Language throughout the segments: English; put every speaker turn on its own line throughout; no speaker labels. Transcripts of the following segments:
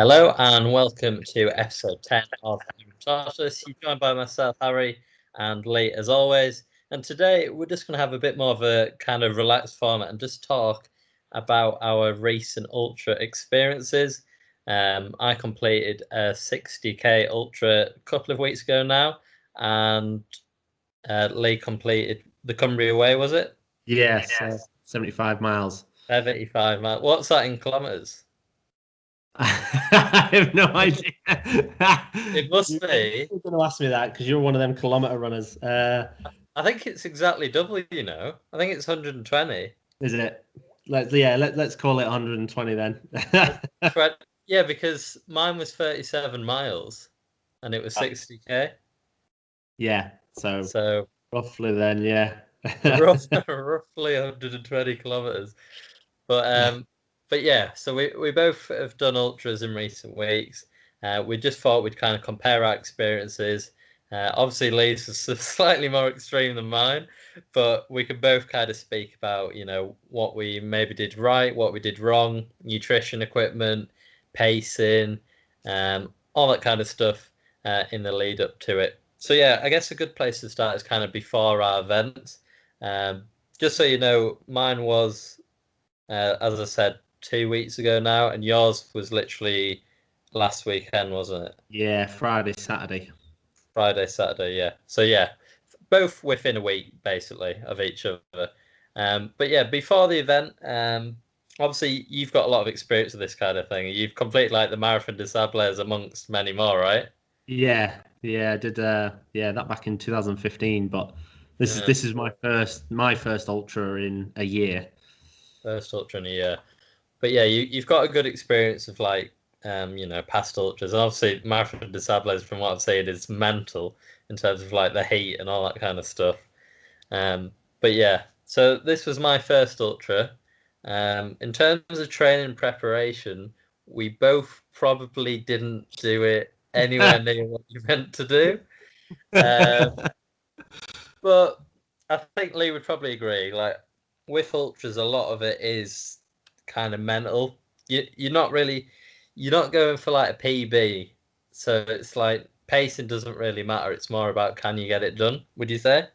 Hello and welcome to episode 10 of Tortoise. You're joined by myself, Harry, and Lee as always. And today we're just going to have a bit more of a kind of relaxed format and just talk about our recent ultra experiences. I completed a 60k ultra a couple of weeks ago now, and Lee completed the Cumbria Way, was it?
Yes, 75 miles.
75 miles. What's that in kilometers?
I have no idea.
It must
You're
be.
going to ask me that because you're one of them kilometer runners.
I think it's exactly double, you know. I think it's 120.
Is it? Let's call it 120 then.
Yeah, because mine was 37 miles and it was 60k.
Yeah, so
So
roughly then, yeah.
roughly 120 kilometers. But yeah, so we both have done ultras in recent weeks. We just thought we'd kind of compare our experiences. Obviously, Lee's is slightly more extreme than mine, but we can both kind of speak about, what we maybe did right, what we did wrong, nutrition equipment, pacing, all that kind of stuff in the lead up to it. So yeah, I guess a good place to start is kind of before our event. Um, just so you know, mine was, as I said, 2 weeks ago now, and yours was literally last weekend, wasn't it?
Yeah, Friday, Saturday.
Friday, Saturday, yeah. So yeah, both within a week basically of each other. But yeah, before the event, obviously you've got a lot of experience with this kind of thing. You've completed like the Marathon des Sables amongst many more, right?
Yeah, I did that back in 2015, but this is
Yeah,
this is my first ultra in a year.
first ultra in a year. But yeah, you've got a good experience of like past ultras. And obviously Marathon des Sables, from what I've seen, is mental in terms of like the heat and all that kind of stuff. But yeah, so this was my first ultra. In terms of training preparation, we both probably didn't do it anywhere near what you meant to do. Um, but I think Lee would probably agree. Like with ultras, a lot of it is kind of mental. You're not going for like a PB, so it's like pacing doesn't really matter. It's more about can you get it done? Would you say?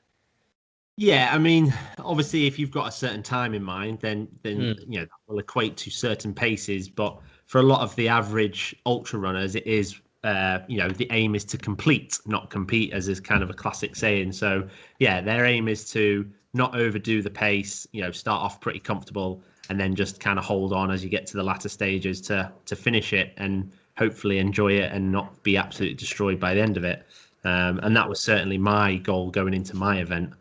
Yeah, I mean, obviously, if you've got a certain time in mind, then
Hmm.
that will equate to certain paces. But for a lot of the average ultra runners, it is the aim is to complete, not compete, as is kind of a classic saying. So yeah, their aim is to not overdo the pace. Start off pretty comfortable, and then just kind of hold on as you get to the latter stages to finish it and hopefully enjoy it and not be absolutely destroyed by the end of it. And that was certainly my goal going into my event.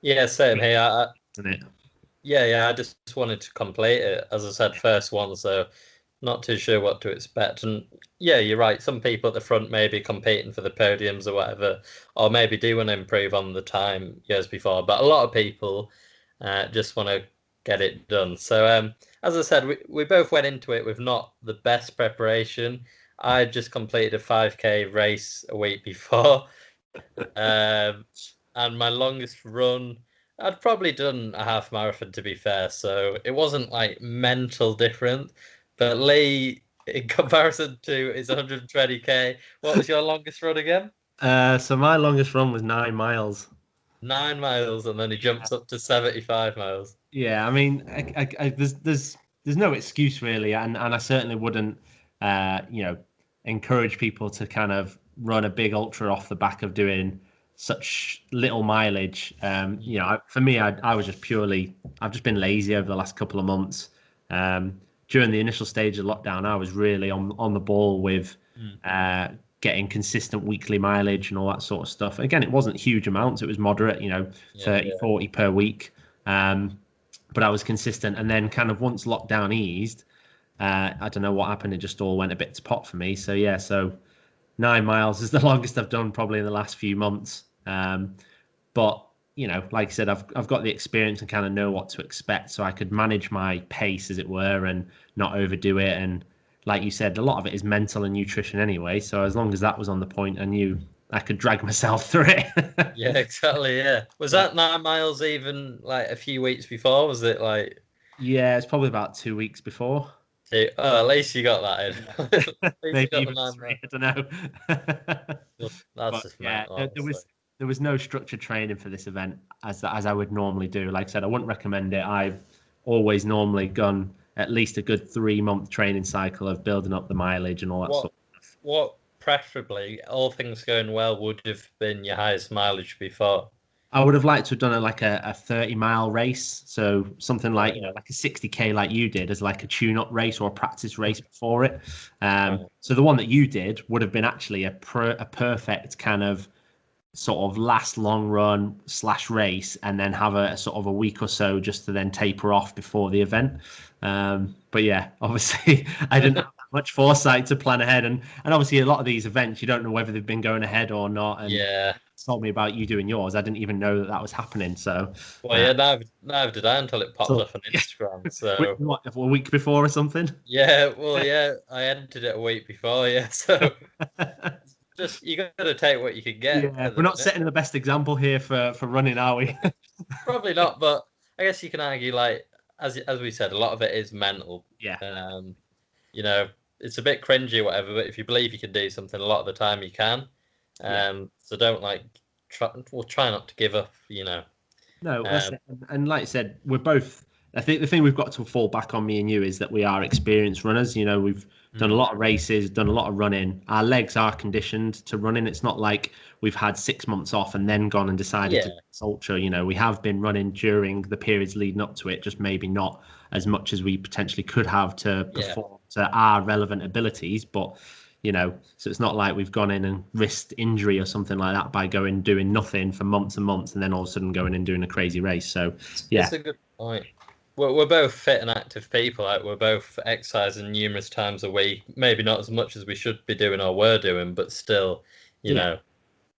Yeah, same here.
Isn't it?
Yeah. I just wanted to complete it. As I said, first one, so not too sure what to expect. And yeah, you're right. Some people at the front may be competing for the podiums or whatever, or maybe do want to improve on the time years before. But a lot of people just want to get it done. So as I said, we both went into it with not the best preparation. I just completed a 5K race a week before. Um, and my longest run, I'd probably done a half marathon to be fair, so it wasn't like mental different. But Lee, in comparison to his 120k, what was your longest run again?
So my longest run was 9 miles.
9 miles, and then he jumps up to 75 miles.
Yeah, I mean, there's no excuse really, and I certainly wouldn't, uh, you know, encourage people to kind of run a big ultra off the back of doing such little mileage. For me, I was just purely, I've just been lazy over the last couple of months. During the initial stage of lockdown, I was really on the ball with
Mm.
uh, getting consistent weekly mileage and all that sort of stuff. Again, it wasn't huge amounts; it was moderate,
Yeah,
30, 40 per week. Um, but I was consistent. And then, kind of once lockdown eased, I don't know what happened. It just all went a bit to pot for me. So yeah, so 9 miles is the longest I've done probably in the last few months. But like I said, I've got the experience and kind of know what to expect, so I could manage my pace, as it were, and not overdo it. And like you said, a lot of it is mental and nutrition anyway. So as long as that was on the point, I knew I could drag myself through it.
yeah, exactly. Yeah, was
Yeah.
that 9 miles even like a few weeks before? Was it like
Yeah, it's probably about 2 weeks before.
Oh, at least you got that in. At least you
Maybe
got the
even
9 miles.
3. I don't know.
That's
But
just
yeah,
mental,
there was no structured training for this event as I would normally do. Like I said, I wouldn't recommend it. I've always normally gone at least a good 3-month training cycle of building up the mileage and all that
What
stuff.
what preferably, all things going well, would have been your highest mileage before?
I would have liked to have done a 30-mile race. So something like,
Right.
like a 60K like you did as like a tune-up race or a practice race before it.
Right.
So the one that you did would have been actually a perfect kind of sort of last long run / race, and then have a sort of a week or so just to then taper off before the event. But yeah, obviously I didn't have that much foresight to plan ahead, and obviously a lot of these events you don't know whether they've been going ahead or not. And
Yeah.
told me about you doing yours. I didn't even know that that was happening. So,
Well, yeah, neither did I until it popped
so
up on Instagram. So
what, a week before or something?
yeah, well, yeah, I entered it a week before. Yeah, so just you got to take what you can get
Yeah,
at
we're
the
not
minute.
setting the best example here for running, are we?
Probably not, but I guess you can argue like as we said, a lot of it is mental.
Yeah,
Um, you know, it's a bit cringy, or whatever, but if you believe you can do something, a lot of the time you can.
yeah.
So don't try not to give up.
No, that's
Um,
it. And like I said, we're both. I think the thing we've got to fall back on, me and you, is that we are experienced runners. We've done a
mm,
lot of races, done a lot of running. Our legs are conditioned to running. It's not like we've had 6 months off and then gone and decided to
yeah,
do this ultra. We have been running during the periods leading up to it, just maybe not as much as we potentially could have to
yeah,
perform to our relevant abilities. But so it's not like we've gone in and risked injury or something like that by going doing nothing for months and months and then all of a sudden going and doing a crazy race. So yeah,
it's a good point. We're both fit and active people. Like we're both exercising numerous times a week. Maybe not as much as we should be doing or were doing, but still, you
yeah,
know,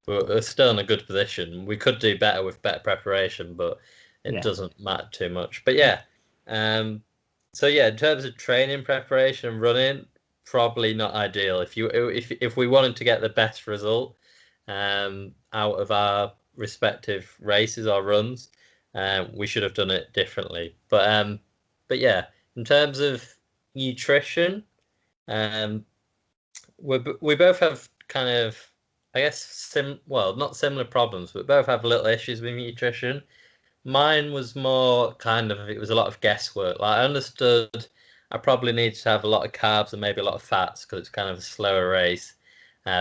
we're still in a good position. We could do better with better preparation, but it
yeah,
doesn't matter too much. But yeah, um, so yeah, in terms of training preparation and running, probably not ideal. If we wanted to get the best result, out of our respective races or runs, we should have done it differently. But yeah, in terms of nutrition, um, we both have kind of, I guess, well, not similar problems, but both have little issues with nutrition. Mine was more kind of, it was a lot of guesswork. Like I understood I probably needed to have a lot of carbs and maybe a lot of fats because it's kind of a slower race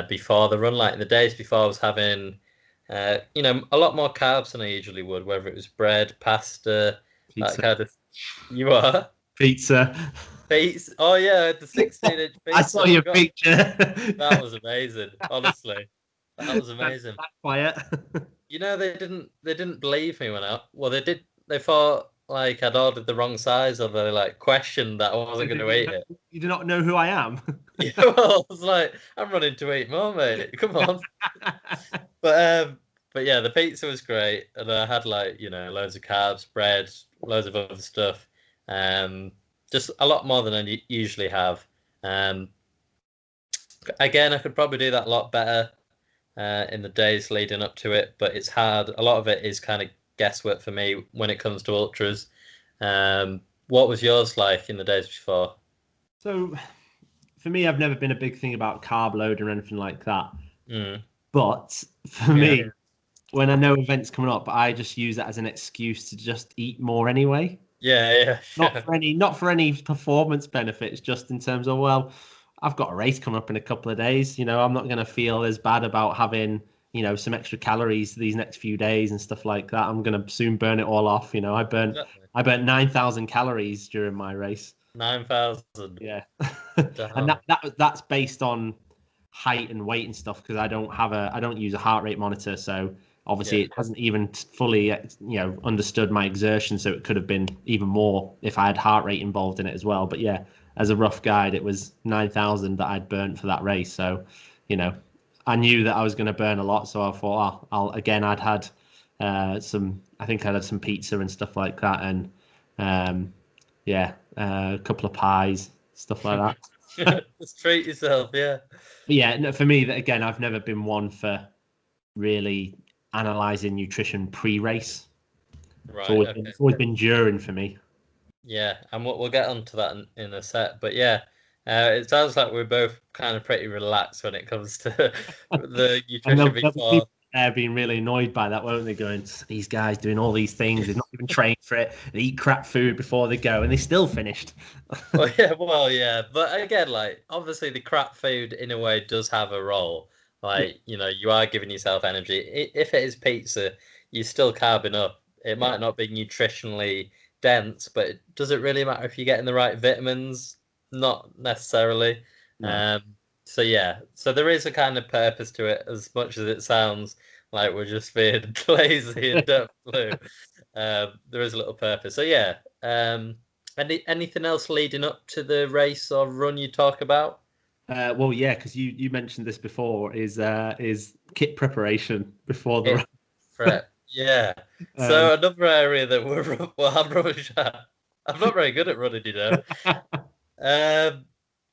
before the run. Like the days before, I was having, a lot more carbs than I usually would, whether it was bread, pasta, that
pizza,
kind of. You are
pizza.
pizza. Oh yeah, the 16-inch
I saw
pizza. I
your
forgot.
picture.
That was amazing. Honestly, that was amazing.
That quiet.
They didn't believe me when they did. They thought like I'd ordered the wrong size, or they like questioned that I wasn't going to eat it.
You do not know who I am.
Yeah, well, I was like, I'm running to eat more, mate. Come on. But yeah, the pizza was great, and I had like loads of carbs, bread, loads of other stuff. Um, just a lot more than I usually have. Um, again, I could probably do that a lot better in the days leading up to it, but it's hard. A lot of it is kind of guesswork for me when it comes to ultras. What was yours like in the days before?
So for me, I've never been a big thing about carb load or anything like that.
Mm,
But for
yeah,
me, when I know events coming up, I just use that as an excuse to just eat more anyway.
yeah,
Not
yeah,
for any performance benefits, just in terms of, well, I've got a race coming up in a couple of days. I'm not going to feel as bad about having some extra calories these next few days and stuff like that. I'm going to soon burn it all off.
exactly.
I burnt 9,000 calories during my race.
9,000.
Yeah, and
Damn.
that's based on height and weight and stuff, because I don't use a heart rate monitor, so obviously
Yeah.
it hasn't even fully understood my exertion, so it could have been even more if I had heart rate involved in it as well. But yeah, as a rough guide, it was 9,000 that I'd burnt for that race. So you know I knew that I was going to burn a lot, so I thought, I'd had some, I think I had some pizza and stuff like that, and yeah, a couple of pies, stuff like that.
Just treat yourself, yeah.
But yeah, no, for me, that again, I've never been one for really analyzing nutrition pre-race.
Right, okay.
It's always been during for me.
Yeah, and we'll get onto that in a sec. But yeah, it sounds like we're both kind of pretty relaxed when it comes to the
And
nutrition
there'll be
before.
people there being really annoyed by that, won't they? Going, these guys doing all these things, they've not even trained for it. They eat crap food before they go, and they still finished.
Well, yeah. But again, like obviously the crap food in a way does have a role.
Yeah,
Like, you are giving yourself energy. If it is pizza, you're still carbing up. It
yeah,
might not be nutritionally dense, but does it really matter if you're getting the right vitamins? Not necessarily.
no.
Um, so yeah, so there is a kind of purpose to it, as much as it sounds like we're just being lazy and don't blue. There is a little purpose. So yeah. Anything else leading up to the race or run you talk about?
Well, yeah, because you mentioned this before is kit preparation before the
It
run.
prep. Yeah.
Um,
So another area that well, I'm rubbish at. I'm not very good at running. Um.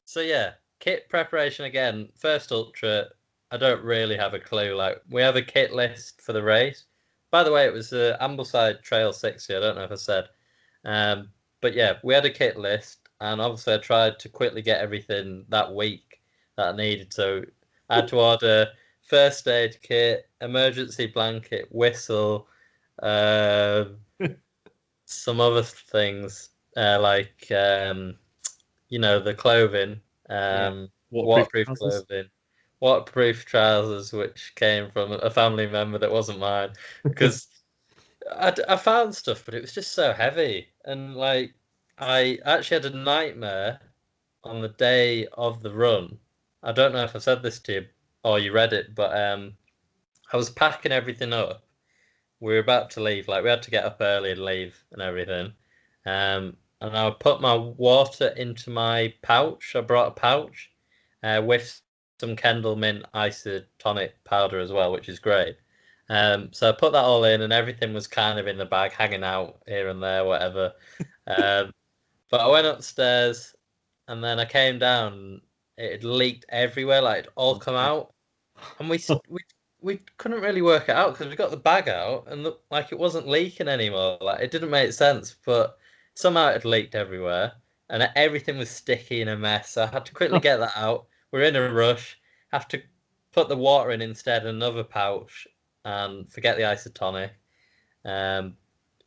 So yeah, kit preparation again. First ultra. I don't really have a clue. Like we have a kit list for the race. By the way, it was Ambleside Trail 60. I don't know if I said. But yeah, we had a kit list, and obviously I tried to quickly get everything that week that I needed. So I had to order first aid kit, emergency blanket, whistle, um, some other things like the clothing,
yeah,
um,
waterproof
waterproof
trousers.
clothing, waterproof trousers, which came from a family member that wasn't mine, because I found stuff, but it was just so heavy. And like, I actually had a nightmare on the day of the run. I don't know if I said this to you or you read it, but I was packing everything up. We were about to leave, like we had to get up early and leave and everything. And I put my water into my pouch. I brought a pouch with some Kendall Mint isotonic powder as well, which is great. So I put that all in, and everything was kind of in the bag, hanging out here and there, whatever. Um, but I went upstairs, and then I came down. It had leaked everywhere, like it all come out, and we couldn't really work it out because we got the bag out and looked like it wasn't leaking anymore. Like it didn't make sense, but somehow it had leaked everywhere, and everything was sticky and a mess. So I had to quickly get that out. We're in a rush. Have to put the water in instead, another pouch, and forget the isotonic. Um,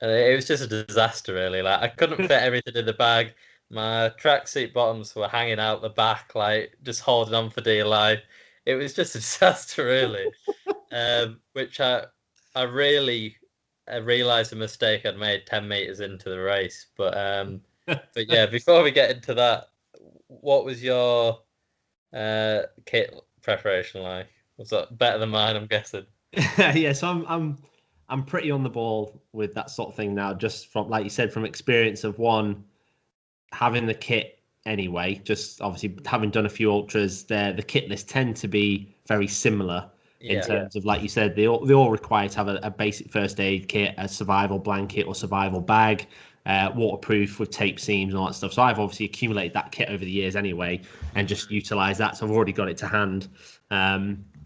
and it was just a disaster, really. Like I couldn't fit everything in the bag. My tracksuit bottoms were hanging out the back, like just holding on for dear life. It was just a disaster, really. Which I really realized a mistake I'd made 10 meters into the race. But yeah, before we get into that, what was your kit preparation like? Was that better than mine? I'm guessing.
Yeah, so I'm pretty on the ball with that sort of thing now, just from like you said, from experience of one having the kit anyway. Just obviously having done a few ultras, the kit lists tend to be very similar in
Yeah,
terms of like you said, they all require to have a basic first aid kit, a survival blanket or survival bag. Waterproof with tape seams and all that stuff. So I've obviously accumulated that kit over the years anyway, and just utilize that. So I've already got it to hand.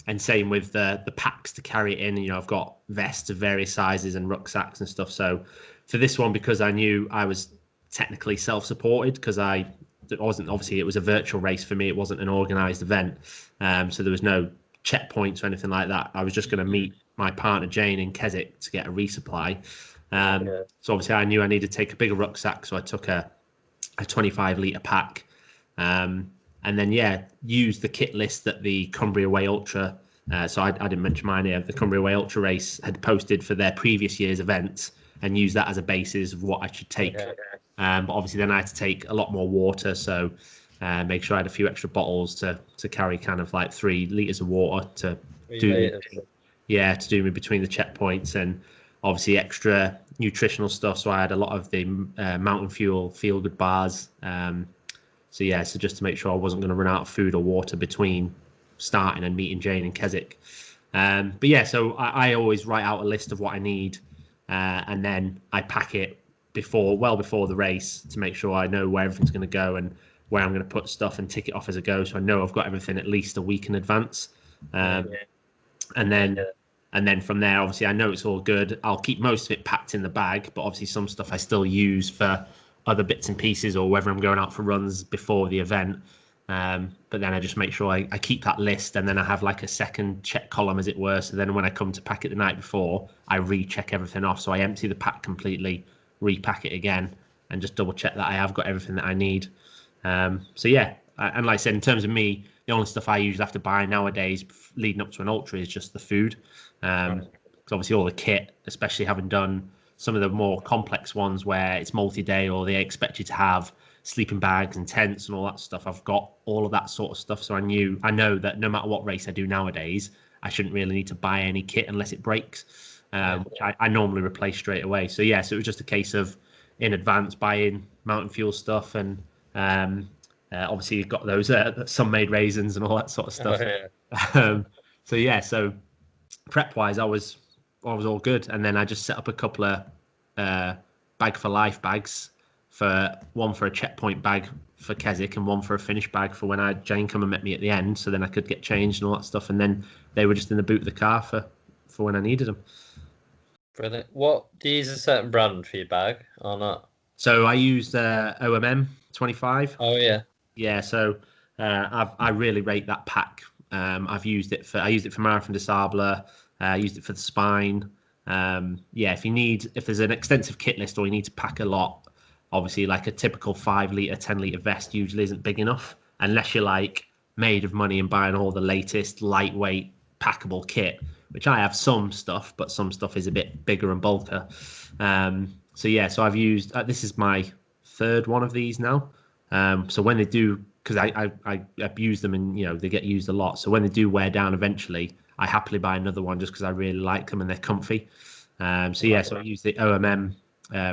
And same with the packs to carry it in. I've got vests of various sizes and rucksacks and stuff. So for this one, because I knew I was technically self-supported, because it wasn't, obviously it was a virtual race for me. It wasn't an organised event, so there was no checkpoints or anything like that. I was just going to meet my partner Jane in Keswick to get a resupply.
yeah,
So obviously I knew I needed to take a bigger rucksack, so I took a 25 litre pack. And then use the kit list that the Cumbria Way Ultra. So I didn't mention mine here. The Cumbria Way Ultra race had posted for their previous year's events, and use that as a basis of what I should take.
okay.
But obviously then I had to take a lot more water, so make sure I had a few extra bottles to carry, kind of like 3 litres of water to
Three
do me,
meters.
to do me between the checkpoints, and obviously extra nutritional stuff. So I had a lot of the Mountain Fuel Feel Good bars. So just to make sure I wasn't going to run out of food or water between starting and meeting Jane in Keswick. So I always write out a list of what I need, and then I pack it well before the race, to make sure I know where everything's going to go and where I'm going to put stuff, and tick it off as I go. So I know I've got everything at least a week in advance.
Yeah,
And then from there, obviously I know it's all good. I'll keep most of it packed in the bag, but obviously some stuff I still use for other bits and pieces, or whether I'm going out for runs before the event. But then I just make sure I keep that list, and then I have like a second check column, as it were. So then when I come to pack it the night before, I recheck everything off. So I empty the pack completely, repack it again, and just double check that I have got everything that I need. So yeah, and like I said, in terms of me, the only stuff I usually have to buy nowadays leading up to an ultra is just the food. Because obviously all the kit, especially having done some of the more complex ones where it's multi-day or they expect you to have sleeping bags and tents and all that stuff, I've got all of that sort of stuff. So I know that no matter what race I do nowadays, I shouldn't really need to buy any kit unless it breaks, which I normally replace straight away. So yeah, so it was just a case of in advance buying mountain fuel stuff, and obviously you've got those sun-made raisins and all that sort of stuff. So yeah, so prep-wise, I was all good, and then I just set up a couple of bag for life bags, one for a checkpoint bag for Keswick and one for a finish bag for when Jane come and met me at the end, so then I could get changed and all that stuff, and then they were just in the boot of the car for when I needed them.
Brilliant. What, do you use a certain brand for your bag or not?
So I used OMM 25.
Oh yeah.
Yeah, so I really rate that pack. I used it for Marathon des Sables. I used it for the spine. If there's an extensive kit list or you need to pack a lot, obviously like a typical 5 litre, 10 litre vest usually isn't big enough unless you're like made of money and buying all the latest lightweight packable kit, which I have some stuff, but some stuff is a bit bigger and bulkier. So I've used, this is my third one of these now. So when they do, because I abuse them and they get used a lot. So when they do wear down eventually, I happily buy another one just because I really like them and they're comfy. So I use the OMM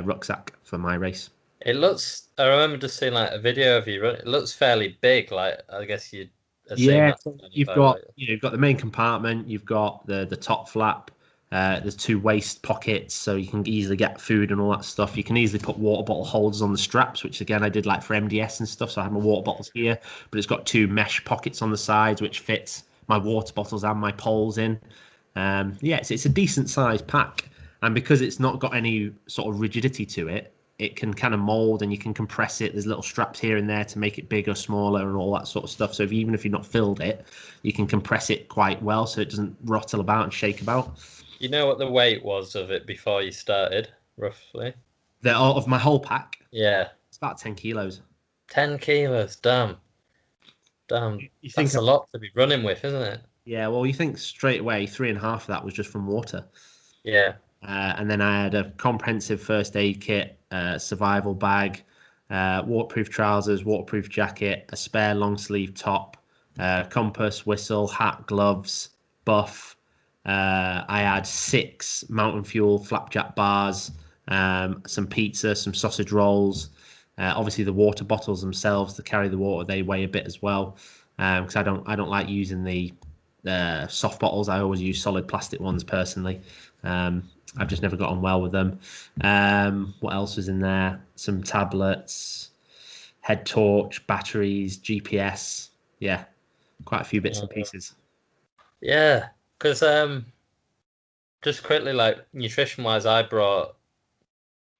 rucksack for my race.
It looks, I remember just seeing like a video of you running. It looks fairly big. Like, I guess you'd assume that's
you've got the main compartment, you've got the top flap. There's 2 waist pockets, so you can easily get food and all that stuff. You can easily put water bottle holders on the straps, which again I did like for MDS and stuff. So I have my water bottles here, but it's got 2 mesh pockets on the sides, which fits my water bottles and my poles in. It's a decent sized pack, and because it's not got any sort of rigidity to it, it can kind of mold and you can compress it. There's little straps here and there to make it bigger, smaller, and all that sort of stuff. So even if you've not filled it, you can compress it quite well so it doesn't rattle about and shake about.
You know what the weight was of it before you started, roughly?
Of my whole pack?
Yeah.
It's about 10 kilos.
10 kilos, damn. That's a lot to be running with, isn't it?
Yeah, well, you think straight away 3.5 of that was just from water.
Yeah.
And then I had a comprehensive first aid kit, survival bag, waterproof trousers, waterproof jacket, a spare long sleeve top, compass, whistle, hat, gloves, buff. I had 6 mountain fuel flapjack bars, some pizza, some sausage rolls. Obviously, the water bottles themselves to carry the water, they weigh a bit as well. Because I don't like using the soft bottles. I always use solid plastic ones personally. I've just never got on well with them. What else was in there? Some tablets, head torch, batteries, GPS. Yeah, quite a few bits and pieces.
Yeah, because just quickly, like nutrition wise, I brought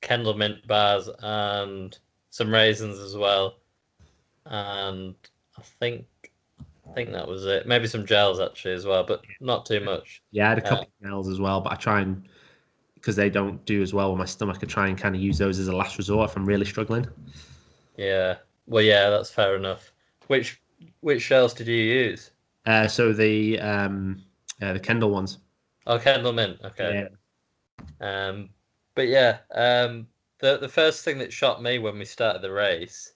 Kendall mint bars and some raisins as well, and I think that was it. Maybe some gels actually as well, but not too much.
Yeah, I had a couple of gels as well, but I try and, because they don't do as well with my stomach, I try and kind of use those as a last resort if I'm really struggling.
Yeah, well, yeah, that's fair enough. Which gels did you use?
So the Kendall ones.
Oh, Kendall mint. Okay.
Yeah.
But yeah, the first thing that shocked me when we started the race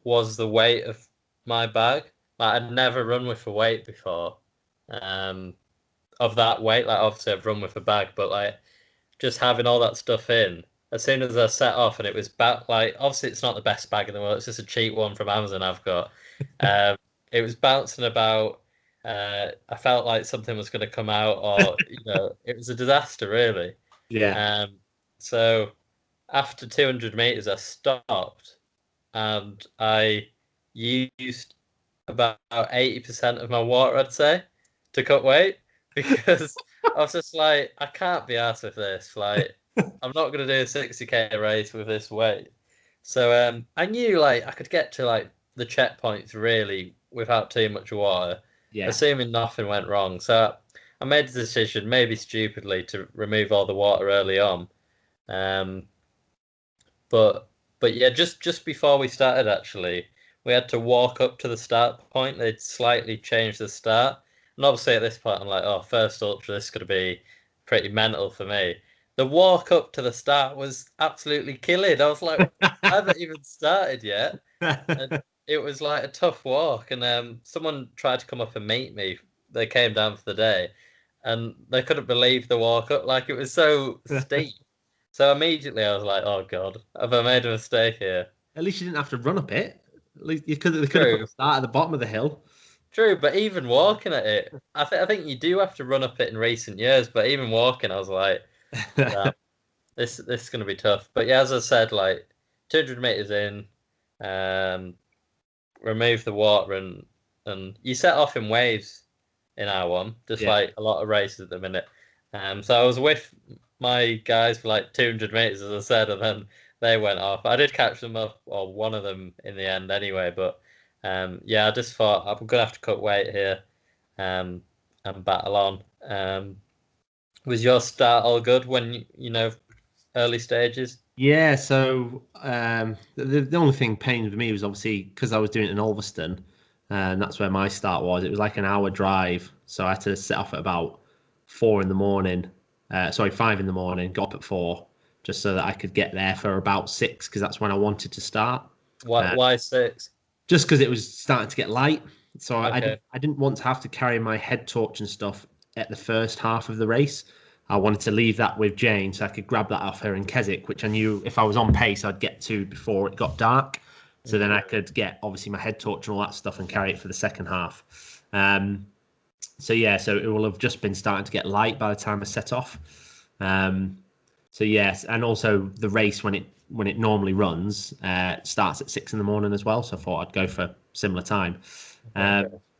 was the weight of my bag. Like, I'd never run with a weight before. Of that weight, like obviously I've run with a bag, but like just having all that stuff in, as soon as I set off and it was back, like obviously it's not the best bag in the world, it's just a cheap one from Amazon I've got. It was bouncing about. I felt like something was going to come out, or it was a disaster really.
Yeah.
So after 200 meters, I stopped and I used about 80% of my water, I'd say, to cut weight, because I was just like, I can't be arsed with this. Like, I'm not going to do a 60k race with this weight. So I knew like I could get to like the checkpoints really without too much water,
Yeah.
assuming nothing went wrong. So I made the decision, maybe stupidly, to remove all the water early on. Um, but yeah, just before we started, actually, we had to walk up to the start point. They'd slightly changed the start, and obviously at this point, I'm like, oh, first ultra, this is gonna be pretty mental for me. The walk up to the start was absolutely killing. I was like, I haven't even started yet, and it was like a tough walk. And someone tried to come up and meet me. They came down for the day, and they couldn't believe the walk up. Like it was so steep. So immediately I was like, "Oh God, have I made a mistake here?"
At least you didn't have to run up it. At least they could have put
True,
the start at the bottom of the hill.
true. But even walking at it, I think you do have to run up it in recent years. But even walking, I was like, "Damn, this is gonna be tough." But yeah, as I said, like 200 meters in, um, remove the water and you set off in waves in our one, just
Yeah.
like a lot of races at the minute. So I was with my guys for like 200 meters, as I said, and then they went off. I did catch them up, or one of them in the end anyway. But yeah, I just thought I'm gonna have to cut weight here, um, and battle on. Was your start all good when early stages?
Yeah, so the only thing pained for me was obviously because I was doing it in Ulverston, and that's where my start was. It was like an hour drive, so I had to set off at about 4 in the morning. Sorry, 5 in the morning. Got up at 4, just so that I could get there for about 6, because that's when I wanted to start. Uh,
Why 6?
just because it was starting to get light, so
Okay.
I didn't want to have to carry my head torch and stuff at the first half of the race. I wanted to leave that with Jane so I could grab that off her in Keswick, which I knew if I was on pace, I'd get to before it got dark. So then I could get obviously my head torch and all that stuff and carry it for the second half. So yeah, so it will have just been starting to get light by the time I set off. So yes, and also the race when it normally runs starts at 6 in the morning as well. So I thought I'd go for similar time.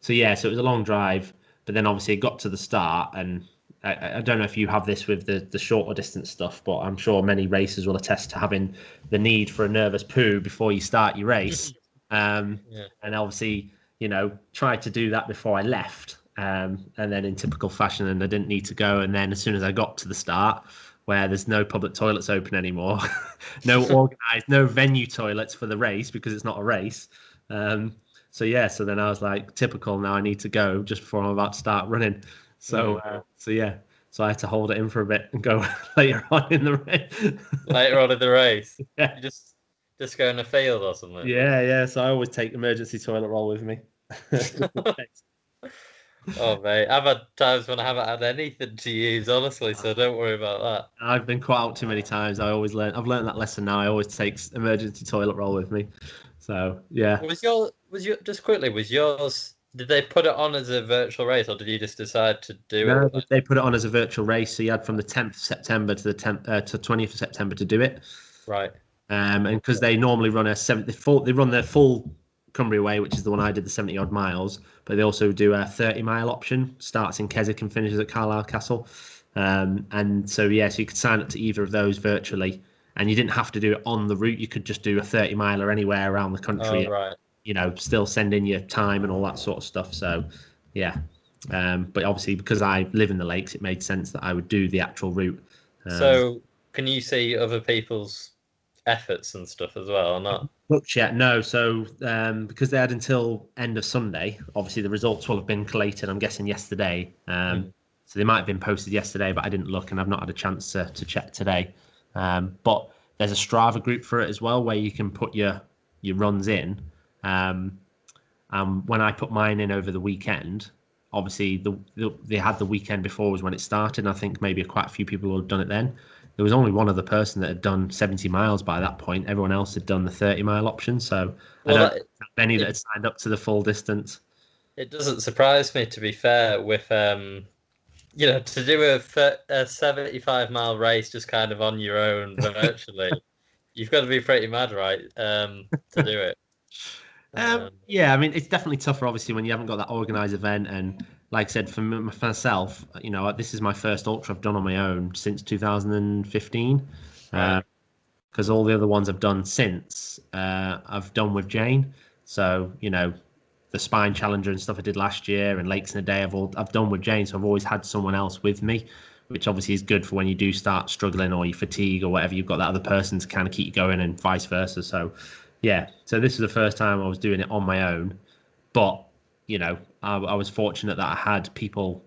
So yeah, so it was a long drive, but then obviously it got to the start, and I don't know if you have this with the shorter distance stuff, but I'm sure many racers will attest to having the need for a nervous poo before you start your race.
Yeah.
And obviously, tried to do that before I left. And then in typical fashion, and I didn't need to go. And then as soon as I got to the start, where there's no public toilets open anymore, no organised, no venue toilets for the race because it's not a race. So yeah, so then I was like, typical. Now I need to go just before I'm about to start running. So yeah, so I had to hold it in for a bit and go later on in the race.
Later on in the race,
Yeah.
you just go in a field or something.
Yeah. So I always take emergency toilet roll with me.
Oh mate, I've had times when I haven't had anything to use, honestly. So don't worry about that.
I've been caught out too many times. I've learned that lesson now. I always take emergency toilet roll with me. So yeah.
Was your just quickly? Was yours? Did they put it on as a virtual race, or did you just decide to do
No,
it? Like,
they put it on as a virtual race. So you had from the 10th of September to the 20th of September to do it.
right.
And because they normally run they run their full Cumbria Way, which is the one I did, the 70 odd miles, but they also do a 30-mile option, starts in Keswick and finishes at Carlisle Castle. And so yeah, so you could sign up to either of those virtually, and you didn't have to do it on the route. You could just do a 30-miler anywhere around the country.
Oh, right.
Still send in your time and all that sort of stuff. So yeah, but obviously because I live in the lakes, it made sense that I would do the actual route.
So can you see other people's efforts and stuff as well, or not?
Looked yet? No. So because they had until end of Sunday, obviously the results will have been collated. I'm guessing yesterday. So they might have been posted yesterday, but I didn't look, and I've not had a chance to check today. But there's a Strava group for it as well, where you can put your runs in. When I put mine in over the weekend, obviously they had the weekend before was when it started, and I think maybe quite a few people had done it then. There was only one other person that had done 70 miles by that point. Everyone else had done the 30-mile option. So I don't know many that had signed up to the full distance.
It doesn't surprise me, to be fair, with to do a 75-mile race just kind of on your own virtually. You've got to be pretty mad, right, to do it.
Yeah, I mean, it's definitely tougher, obviously, when you haven't got that organised event. And like I said, for myself, this is my first ultra I've done on my own since 2015.
Right.
Because because all the other ones I've done since I've done with Jane. So, you know, the Spine Challenger and stuff I did last year and Lakes in a Day, I've done with Jane. So I've always had someone else with me, which obviously is good for when you do start struggling or you fatigue or whatever. You've got that other person to kind of keep you going and vice versa. So, yeah. So this is the first time I was doing it on my own. But, you know, I was fortunate that I had people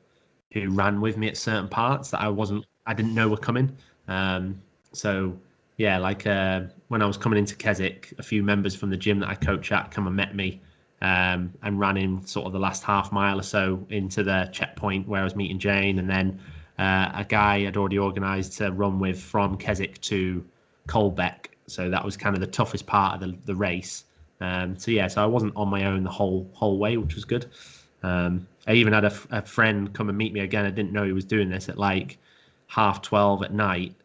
who ran with me at certain parts that I didn't know were coming. So, yeah, like when I was coming into Keswick, a few members from the gym that I coach at come and met me and ran in sort of the last half mile or so into the checkpoint where I was meeting Jane. And then a guy had already organised to run with from Keswick to Colbeck. So that was kind of the toughest part of the race. So I wasn't on my own the whole way, which was good. I even had a friend come and meet me again. I didn't know he was doing this at like 12:30 at night.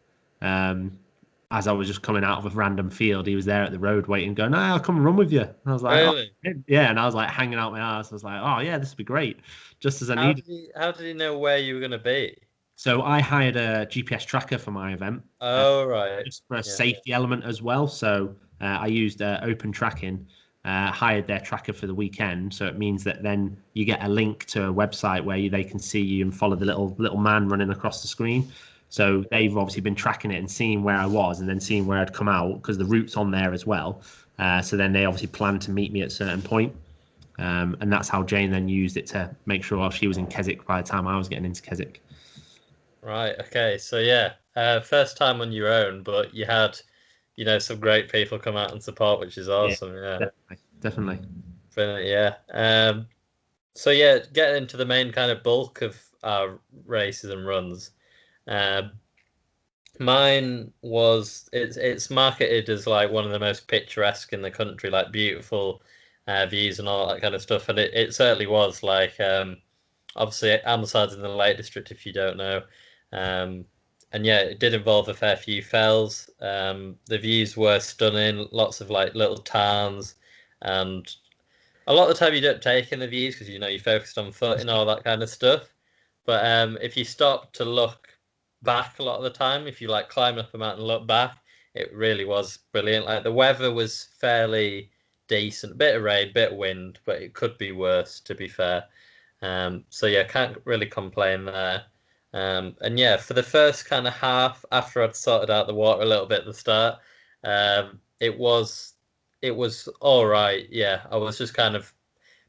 As I was just coming out of a random field, he was there at the road waiting, going, "No, I'll come and run with you." And I was like,
Really?
"Oh, yeah." And I was like hanging out my ass. I was like, "Oh yeah, this would be great." Just as I needed.
How did he know where you were going to be?
So I hired a GPS tracker for my event.
Oh, right.
Just for a safety element as well. So I used Open Tracking, hired their tracker for the weekend. So it means that then you get a link to a website where they can see you and follow the little man running across the screen. So they've obviously been tracking it and seeing where I was and then seeing where I'd come out because the route's on there as well. So then they obviously planned to meet me at a certain point. And that's how Jane then used it to make sure she was in Keswick by the time I was getting into Keswick.
Right. Okay. So yeah, first time on your own, but you had, you know, some great people come out and support, which is awesome. Yeah.
Definitely.
Brilliant. Yeah. So yeah, getting into the main kind of bulk of our races and runs. Mine was it's marketed as like one of the most picturesque in the country, like beautiful views and all that kind of stuff, and it certainly was. Like obviously Ambleside's in the Lake District, if you don't know, and yeah, it did involve a fair few fells. The views were stunning, lots of like little towns, and a lot of the time you don't take in the views because you know you're focused on foot and all that kind of stuff. But if you stop to look back a lot of the time, if you like climb up a mountain and look back, it really was brilliant. Like the weather was fairly decent, bit of rain, bit of wind, but it could be worse to be fair. So yeah, can't really complain there. And yeah, for the first kind of half, after I'd sorted out the water a little bit at the start, it was all right. Yeah, I was just kind of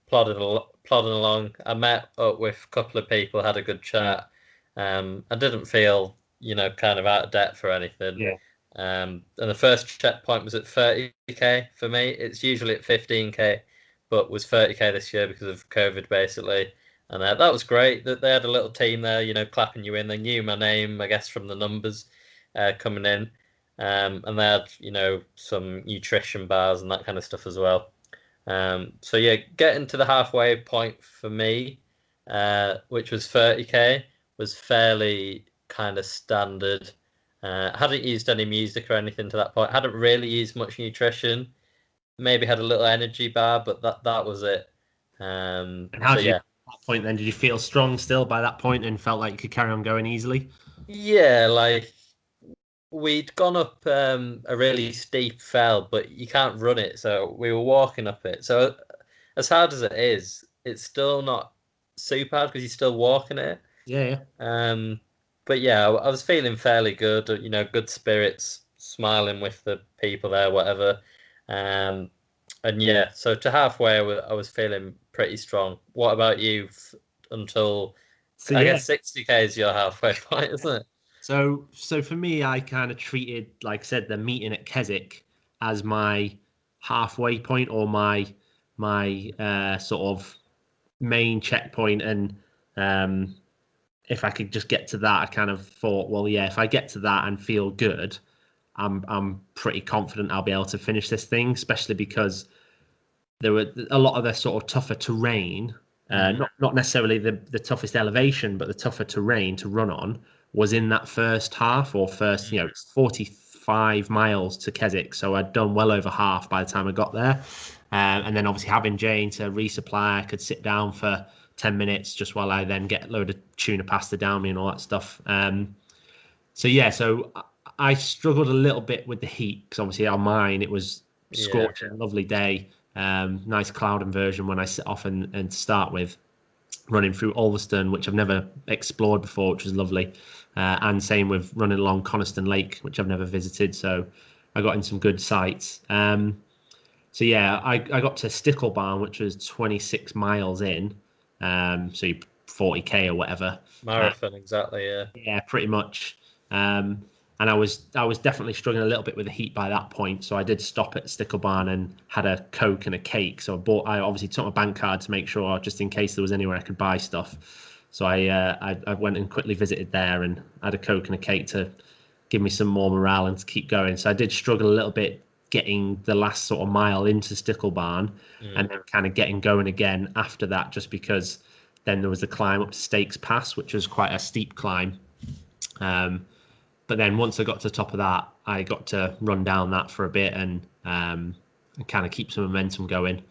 plodding along. I met up with a couple of people, had a good chat. I didn't feel, you know, kind of out of depth or anything.
Yeah.
And the first checkpoint was at 30k for me. It's usually at 15k, but was 30k this year because of COVID, basically. And that was great. That they had a little team there, you know, clapping you in. They knew my name, I guess, from the numbers coming in. And they had, you know, some nutrition bars and that kind of stuff as well. So yeah, getting to the halfway point for me, which was 30k, was fairly kind of standard. Hadn't used any music or anything to that point. Hadn't really used much nutrition. Maybe had a little energy bar, but that was it.
And how did you at that point then? Did you feel strong still by that point and felt like you could carry on going easily?
Yeah, like we'd gone up a really steep fell, but you can't run it, so we were walking up it. So as hard as it is, it's still not super hard because you're still walking it.
Yeah.
But yeah, I was feeling fairly good, you know, good spirits, smiling with the people there, whatever. And yeah, so to halfway, I was feeling pretty strong. What about you until, I guess 60k is your halfway point, isn't it?
So for me, I kind of treated, like I said, the meeting at Keswick as my halfway point or my sort of main checkpoint. And if I could just get to that, I kind of thought, well, yeah, if I get to that and feel good, I'm pretty confident I'll be able to finish this thing, especially because there were a lot of the sort of tougher terrain, not necessarily the toughest elevation, but the tougher terrain to run on was in that first half or first, you know, it's 45 miles to Keswick. So I'd done well over half by the time I got there. And then obviously having Jane to resupply, I could sit down for 10 minutes just while I then get a load of tuna pasta down me and all that stuff. So I struggled a little bit with the heat because obviously on mine it was
Yeah.
scorching, lovely day, nice cloud inversion when I set off and to start with, running through Ulverston, which I've never explored before, which was lovely, and same with running along Coniston Lake, which I've never visited. So I got in some good sights. So yeah, I got to Sticklebarn, which was 26 miles in, so 40k or whatever.
Marathon, exactly. Yeah.
Yeah, pretty much. And I was definitely struggling a little bit with the heat by that point. So I did stop at Sticklebarn and had a Coke and a cake. So I obviously took my bank card to make sure, just in case there was anywhere I could buy stuff. So I went and quickly visited there and had a Coke and a cake to give me some more morale and to keep going. So I did struggle a little bit getting the last sort of mile into Sticklebarn and then kind of getting going again after that, just because then there was the climb up to Stakes Pass, which was quite a steep climb. But then once I got to the top of that, I got to run down that for a bit and kind of keep some momentum going.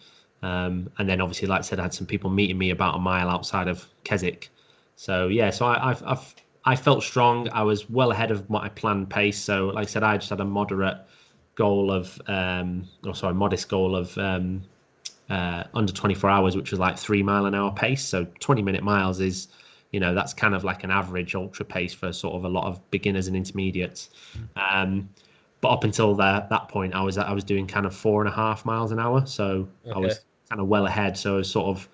And then obviously, like I said, I had some people meeting me about a mile outside of Keswick. So yeah, so I felt strong. I was well ahead of my planned pace. So like I said, I just had a modest goal of under 24 hours, which was like 3 mile an hour pace. So 20-minute miles is, that's kind of like an average ultra pace for sort of a lot of beginners and intermediates. But up until that point, I was doing kind of 4.5 miles an hour. So I was kind of well ahead. So I was sort of,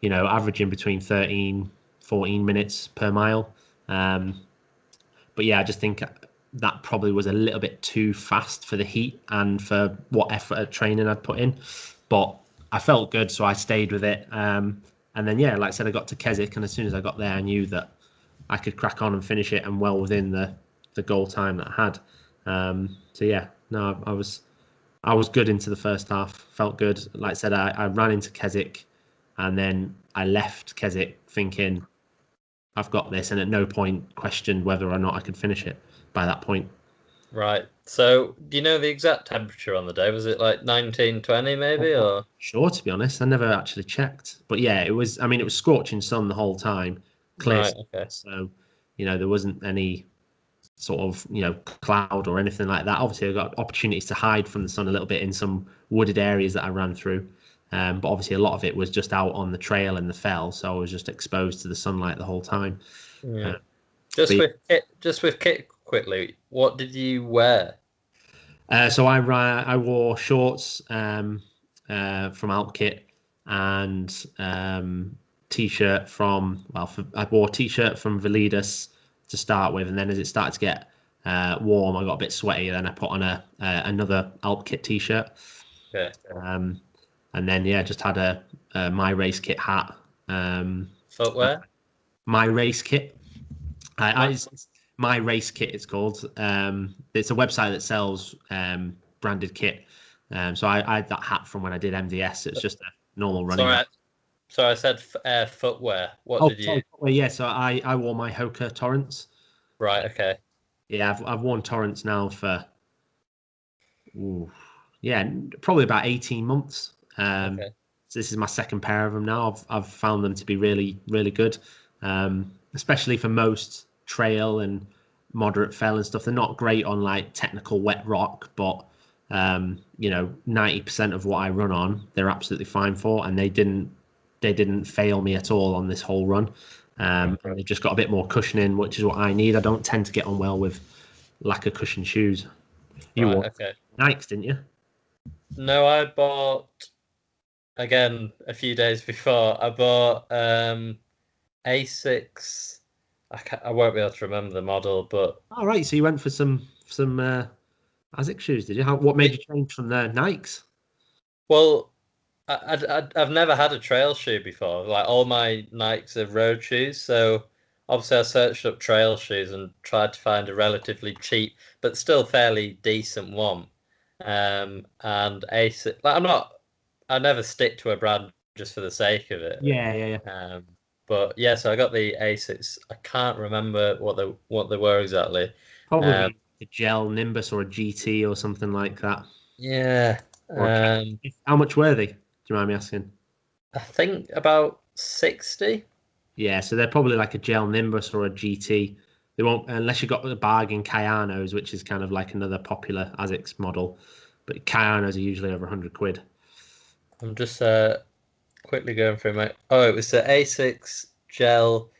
averaging between 13, 14 minutes per mile. But yeah, I just think that probably was a little bit too fast for the heat and for what effort of training I'd put in. But I felt good, so I stayed with it. And then, yeah, like I said, I got to Keswick, and as soon as I got there, I knew that I could crack on and finish it, and well within the goal time that I had. So yeah, no, I was good into the first half. Felt good. Like I said, I ran into Keswick, and then I left Keswick thinking I've got this, and at no point questioned whether or not I could finish it by that point.
Right. So, do you know the exact temperature on the day? Was it like 19, 20 maybe, or?
Sure, to be honest, I never actually checked. But yeah, it was. I mean, it was scorching sun the whole time, clear.
Right. Okay.
So, there wasn't any sort of cloud or anything like that. Obviously, I got opportunities to hide from the sun a little bit in some wooded areas that I ran through. But obviously, a lot of it was just out on the trail and the fell, so I was just exposed to the sunlight the whole time.
Yeah. Just with kit quickly, what did you wear?
So I wore shorts from Alpkit and t-shirt from I wore a t-shirt from Validas to start with, and then as it started to get warm, I got a bit sweaty. Then I put on another Alpkit t-shirt.
Okay.
And then just had a My Race Kit hat.
Footwear?
My Race Kit. My Race Kit, it's called. It's a website that sells branded kit. So I had that hat from when I did MDS. It's just a normal running hat.
Sorry, I said footwear. What did you?
Sorry. Well, yeah, so I wore my Hoka Torrents.
Right. Okay.
Yeah, I've worn Torrents now for probably about 18 months. So this is my second pair of them now. I've found them to be really, really good, especially for most trail and moderate fell and stuff. They're not great on like technical wet rock, but 90% of what I run on, they're absolutely fine for, and they didn't fail me at all on this whole run. And they've just got a bit more cushioning, which is what I need. I don't tend to get on well with lack of cushion shoes. You wore Nikes, didn't you?
No, I bought, again, a few days before, I bought Asics. I won't be able to remember the model, but...
All right, so you went for some ASIC shoes, did you? What made you change from the Nikes?
Well, I've never had a trail shoe before. Like, all my Nikes are road shoes, so obviously I searched up trail shoes and tried to find a relatively cheap, but still fairly decent one. And Asics, like, I never stick to a brand just for the sake of it.
Yeah.
But yeah, so I got the Asics. I can't remember what they were exactly.
Probably a gel Nimbus or a GT or something like that.
Yeah.
How much were they? Do you mind me asking?
I think about 60.
Yeah, so they're probably like a gel Nimbus or a GT. They won't unless you got the bargain Kayanos, which is kind of like another popular ASICS model. But Kayanos are usually over 100 quid.
I'm just quickly going through my. Oh, it was the A6 Gel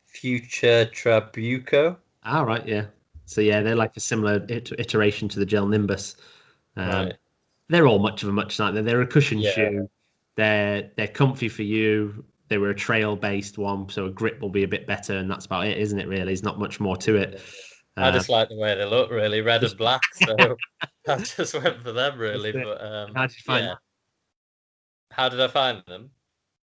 Future Trabuco.
Ah, right, yeah. So yeah, they're like a similar iteration to the Gel Nimbus.
Right.
They're all much of a much like they're a cushion
Yeah.
shoe. They're comfy for you. They were a trail based one, so a grip will be a bit better, and that's about it, isn't it? Really, there's not much more to it.
I
Um,
just like the way they look, really, red and
just,
black. So I just went for them,
that's
really.
it.
But
How did you find
yeah.
that?
How did I find them?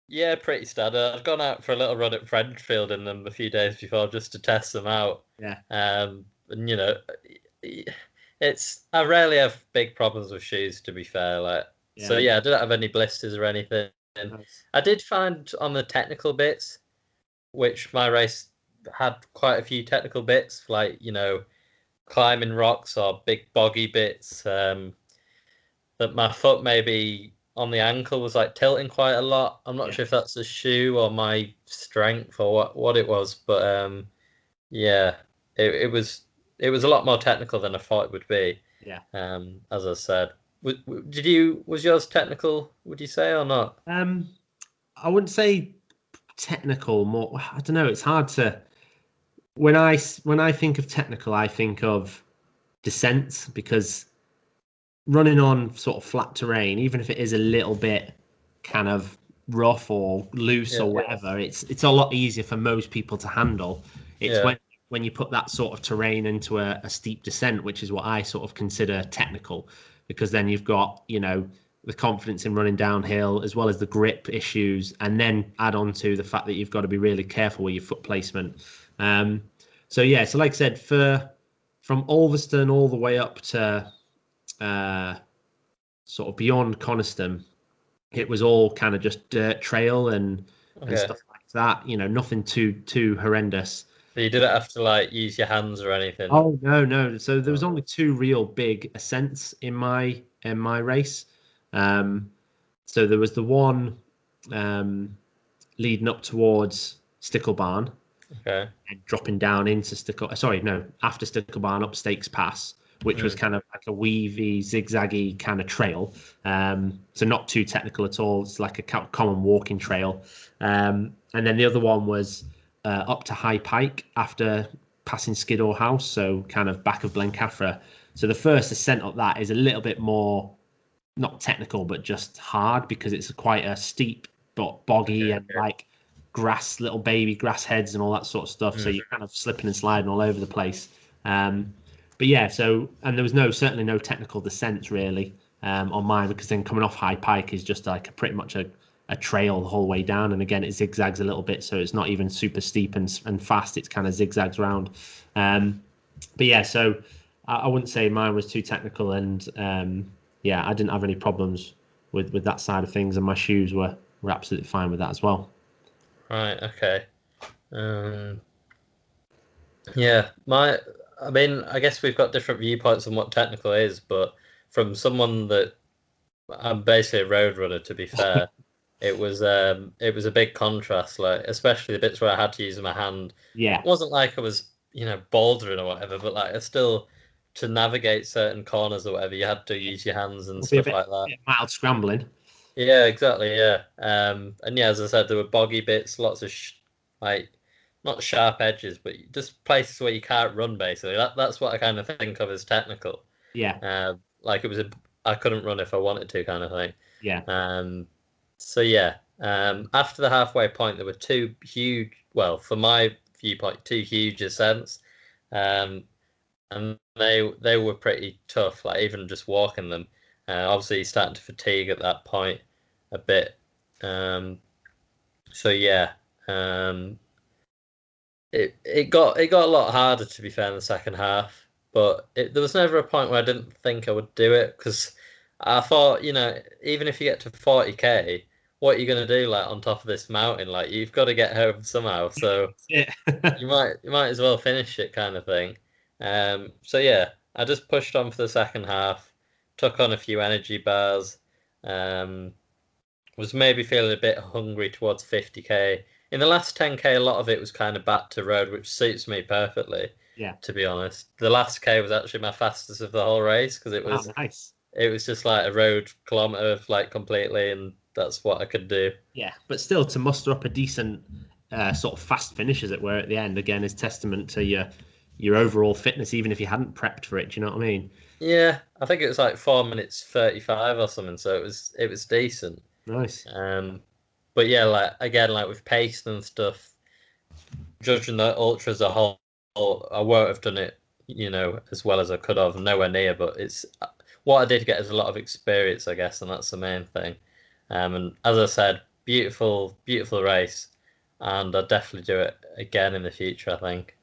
Yeah, pretty standard. I've gone out for a little run at Frenchfield in them a few days before just to test them out.
Yeah,
And it's I rarely have big problems with shoes, to be fair. Like, so
yeah,
yeah, I didn't have any blisters or anything.
nice.
I did find on the technical bits, which my race had quite a few technical bits, like climbing rocks or big boggy bits. That my foot maybe on the ankle was like tilting quite a lot. I'm not
Yeah,
sure if that's the shoe or my strength or what it was, but yeah, it was a lot more technical than I thought it would be.
yeah.
As I said, was yours technical? Would you say or not?
Um, I wouldn't say technical. More, I don't know. It's hard to when I think of technical, I think of descent because running on sort of flat terrain, even if it is a little bit kind of rough or loose
Yeah,
or whatever, it's a lot easier for most people to handle. It's
yeah,
when you put that sort of terrain into a steep descent, which is what I sort of consider technical, because then you've got, the confidence in running downhill as well as the grip issues, and then add on to the fact that you've got to be really careful with your foot placement. Um, so yeah, so like I said, from Ulverston all the way up to uh, sort of beyond Coniston, it was all kind of just dirt trail and
okay.
stuff like that. Nothing too horrendous.
So you didn't have to like use your hands or anything.
Oh no, no. So there was
Oh,
only two real big ascents in my race. Um, so there was the one um, leading up towards Sticklebarn
okay.
and dropping down into Stickle. Sorry, no, after Sticklebarn up Stakes Pass, which was
Mm,
kind of like a weavy, zigzaggy kind of trail. So not too technical at all. It's like a common walking trail. And then the other one was up to High Pike after passing Skiddaw House, so kind of back of Blencathra. So the first ascent up that is a little bit more not technical, but just hard because it's quite a steep but boggy
okay.
and like little baby grass heads and all that sort of stuff. So
Mm,
you're kind of slipping and sliding all over the place. But yeah, and there was certainly no technical descents really on mine because then coming off High Pike is just like pretty much a trail the whole way down. And again, it zigzags a little bit, so it's not even super steep and fast. It's kind of zigzags around. But yeah, so I wouldn't say mine was too technical, and yeah, I didn't have any problems with that side of things, and my shoes were absolutely fine with that as well.
right. Okay. Um, Yeah, I mean, I guess we've got different viewpoints on what technical is, but from someone that I'm basically a road runner, to be fair, it was a big contrast, like especially the bits where I had to use my hand.
Yeah,
It wasn't like I was, bouldering or whatever, but like I still to navigate certain corners or whatever, you had to use your hands and
it'll be a
stuff
bit,
like that.
bit mild scrambling.
Yeah, exactly. Yeah. And yeah, as I said, there were boggy bits, lots of like not sharp edges, but just places where you can't run. Basically, that's what I kind of think of as technical.
Yeah,
Like it was I couldn't run if I wanted to, kind of thing.
yeah,
Um, so yeah. After the halfway point, there were two huge, well, for my viewpoint, two huge ascents. Um, and they were pretty tough. Like even just walking them, obviously starting to fatigue at that point a bit. Um, so yeah, um, it got a lot harder to be fair in the second half, but there was never a point where I didn't think I would do it because I thought even if you get to 40K, what are you gonna do like on top of this mountain? Like you've got to get home somehow. So
yeah,
you might as well finish it kind of thing. So yeah, I just pushed on for the second half, took on a few energy bars, um, was maybe feeling a bit hungry towards 50K, in the last 10K, a lot of it was kind of back to road, which suits me perfectly,
Yeah.
to be honest. The last K was actually my fastest of the whole race because
Oh, nice.
it was just like a road kilometer like completely, and that's what I could do.
Yeah, but still to muster up a decent sort of fast finish, as it were, at the end again is testament to your overall fitness, even if you hadn't prepped for it. Do you know what I mean?
Yeah, I think it was like 4 minutes 35 or something, so it was decent.
Nice.
Um, but yeah, like again, like with pace and stuff, judging the ultra as a whole, I won't have done it, as well as I could have, nowhere near. But it's what I did get is a lot of experience, I guess, and that's the main thing. And as I said, beautiful, beautiful race, and I'll definitely do it again in the future, I think.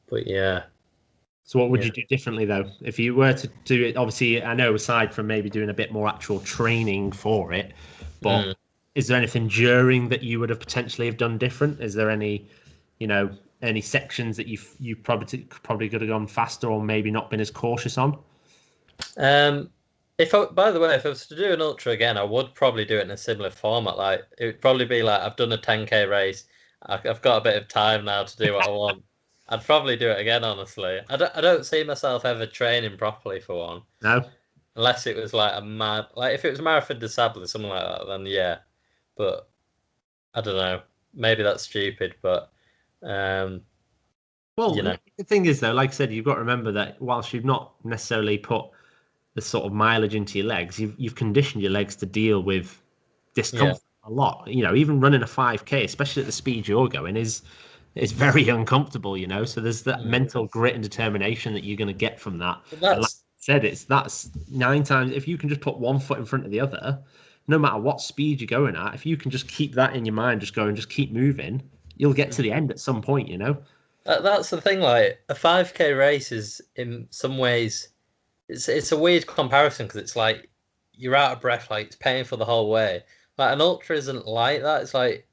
But yeah,
So what would
yeah.
you do differently though if you were to do it? Obviously, I know aside from maybe doing a bit more actual training for it, but
Mm.
is there anything during that you would have potentially have done different? Is there any, you know, any sections that you probably could have gone faster or maybe not been as cautious on?
Um, by the way, if I was to do an ultra again, I would probably do it in a similar format. Like it would probably be like I've done a 10K race. I've got a bit of time now to do what I want. I'd probably do it again, honestly. I don't see myself ever training properly for one,
No.
unless it was like a mad, like if it was Marathon des Sables, something like that, then yeah. But I don't know. Maybe that's stupid, but um,
Well,
you know,
the thing is though, like I said, you've got to remember that whilst you've not necessarily put the sort of mileage into your legs, you've conditioned your legs to deal with
yeah,
discomfort a lot. You know, even running a 5K, especially at the speed you're going, is very uncomfortable. You know, so there's that
mm.
mental grit and determination that you're going to get from that.
But
And like
that's
I said, that's 9 times. If you can just put one foot in front of the other, no matter what speed you're going at, if you can just keep that in your mind, just go and just keep moving, you'll get to the end at some point. You know.
that's the thing. Like a 5K race is in some ways. It's a weird comparison because it's like you're out of breath, like it's painful the whole way. Like an ultra isn't like that. It's like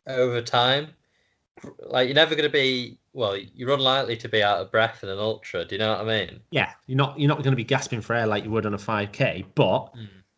over time, like you're never going to be. Well, you're unlikely to be out of breath in an ultra. Do you know what I mean?
Yeah, you're not going to be gasping for air like you would on a 5K, but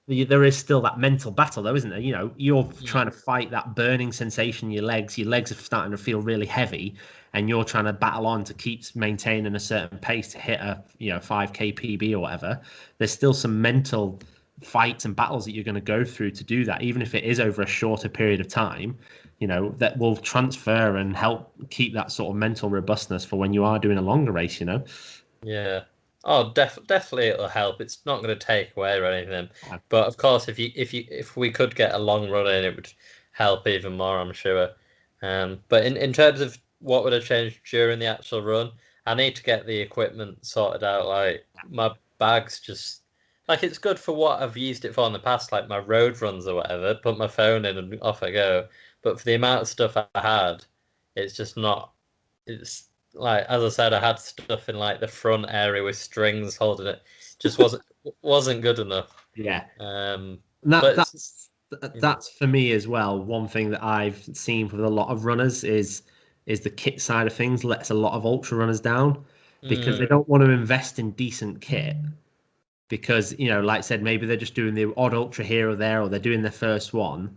Mm.
there is still that mental battle though, isn't there? You know, you're trying
Mm.
to fight that burning sensation in your legs. Your legs are starting to feel really heavy, and you're trying to battle on to keep maintaining a certain pace to hit a 5K PB or whatever. There's still some mental fights and battles that you're going to go through to do that, even if it is over a shorter period of time. That will transfer and help keep that sort of mental robustness for when you are doing a longer race.
Yeah. Oh, definitely it'll help. It's not going to take away or anything.
Yeah.
But of course, if we could get a long run in, it would help even more, I'm sure. But in terms of what would have changed during the actual run, I need to get the equipment sorted out. Like my bags just like it's good for what I've used it for in the past, like my road runs or whatever. Put my phone in and off I go. But for the amount of stuff I had, it's just not. It's like as I said, I had stuff in like the front area with strings holding it. Just wasn't good enough.
Yeah.
Um,
And
but
that's for me as well. One thing that I've seen with a lot of runners is the kit side of things lets a lot of ultra runners down because
mm,
they don't want to invest in decent kit because like I said, maybe they're just doing the odd ultra here or there, or they're doing their first one.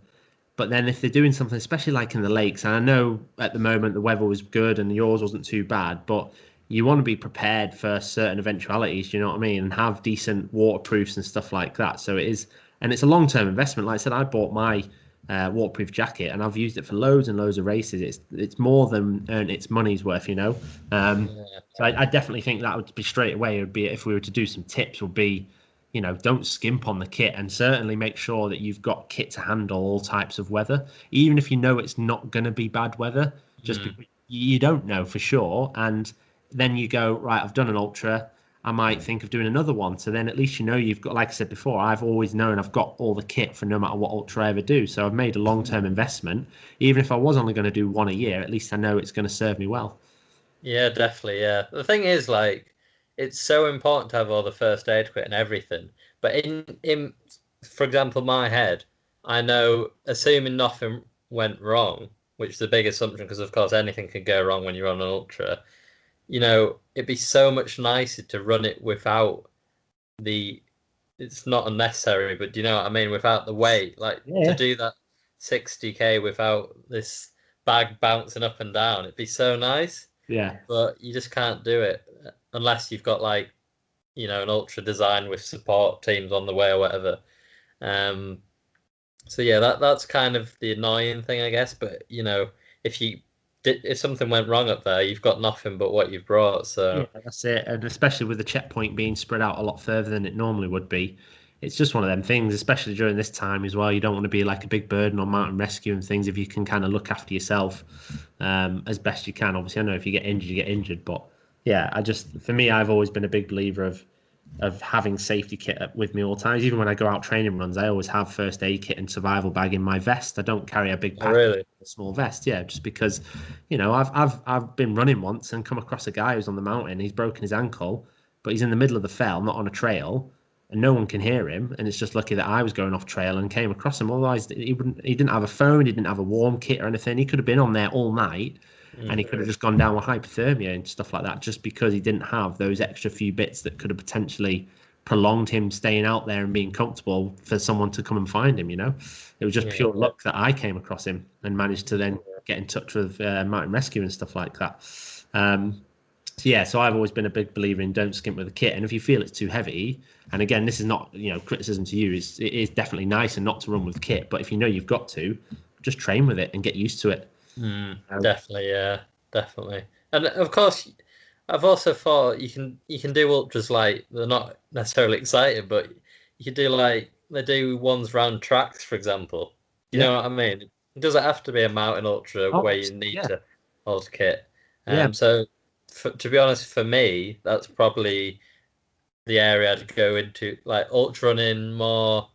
But then if they're doing something, especially like in the lakes, and I know at the moment the weather was good and yours wasn't too bad, but you want to be prepared for certain eventualities, you know what I mean, and have decent waterproofs and stuff like that. So it is, and it's a long-term investment. Like I said, I bought my waterproof jacket and I've used it for loads and loads of races. It's more than earned its money's worth.
yeah,
So I definitely think that would be straight away. It would be if we were to do some tips, would be don't skimp on the kit and certainly make sure that you've got kit to handle all types of weather, even if you know it's not going to be bad weather, just
mm,
because you don't know for sure. And then you go, right, I've done an ultra. I might think of doing another one. So then at least you've got, like I said before, I've always known I've got all the kit for no matter what ultra I ever do. So I've made a long-term investment. Even if I was only going to do one a year, at least I know it's going to serve me well.
yeah, definitely. Yeah. The thing is, like, it's so important to have all the first aid kit and everything. But for example, my head, I know, assuming nothing went wrong, which is a big assumption because of course anything can go wrong when you're on an ultra. It'd be so much nicer to run it without the it's not unnecessary, but do you know what I mean? Without the weight, like to
Yeah.
do that 60k without this bag bouncing up and down. It'd be so nice,
Yeah.
but you just can't do it unless you've got like, an ultra design with support teams on the way or whatever. Um, so yeah, that's kind of the annoying thing, I guess. But if if something went wrong up there, you've got nothing but what you've brought.
Yeah,
So
that's it. And especially with the checkpoint being spread out a lot further than it normally would be, it's just one of them things, especially during this time as well. You don't want to be like a big burden on mountain rescue and things if you can kind of look after yourself as best you can. Obviously, I know if you get injured, you get injured. But yeah, for me, I've always been a big believer of having safety kit with me all times. Even when I go out training runs, I always have first aid kit and survival bag in my vest. I don't carry a big
oh,
pack,
really,
a small vest. Yeah, just because, I've been running once and come across a guy who's on the mountain. He's broken his ankle, but he's in the middle of the fell, not on a trail, and no one can hear him. And it's just lucky that I was going off trail and came across him. Otherwise, he didn't have a phone, he didn't have a warm kit or anything. He could have been on there all night. And he could have just gone down with hypothermia and stuff like that, just because he didn't have those extra few bits that could have potentially prolonged him staying out there and being comfortable for someone to come and find him. It was just pure luck that I came across him and managed to then get in touch with mountain rescue and stuff like that. So I've always been a big believer in don't skimp with the kit. And if you feel it's too heavy, and again, this is not criticism to you, it is definitely nice and not to run with kit, but if you know you've got to, just train with it and get used to it.
Definitely, yeah, definitely. And of course, I've also thought you can do ultras like they're not necessarily exciting, but you can do like they do ones round tracks, for example. You know what I mean? It doesn't have to be a mountain ultra where you need to hold kit. So to be honest, for me, that's probably the area I'd go into, like ultra running more.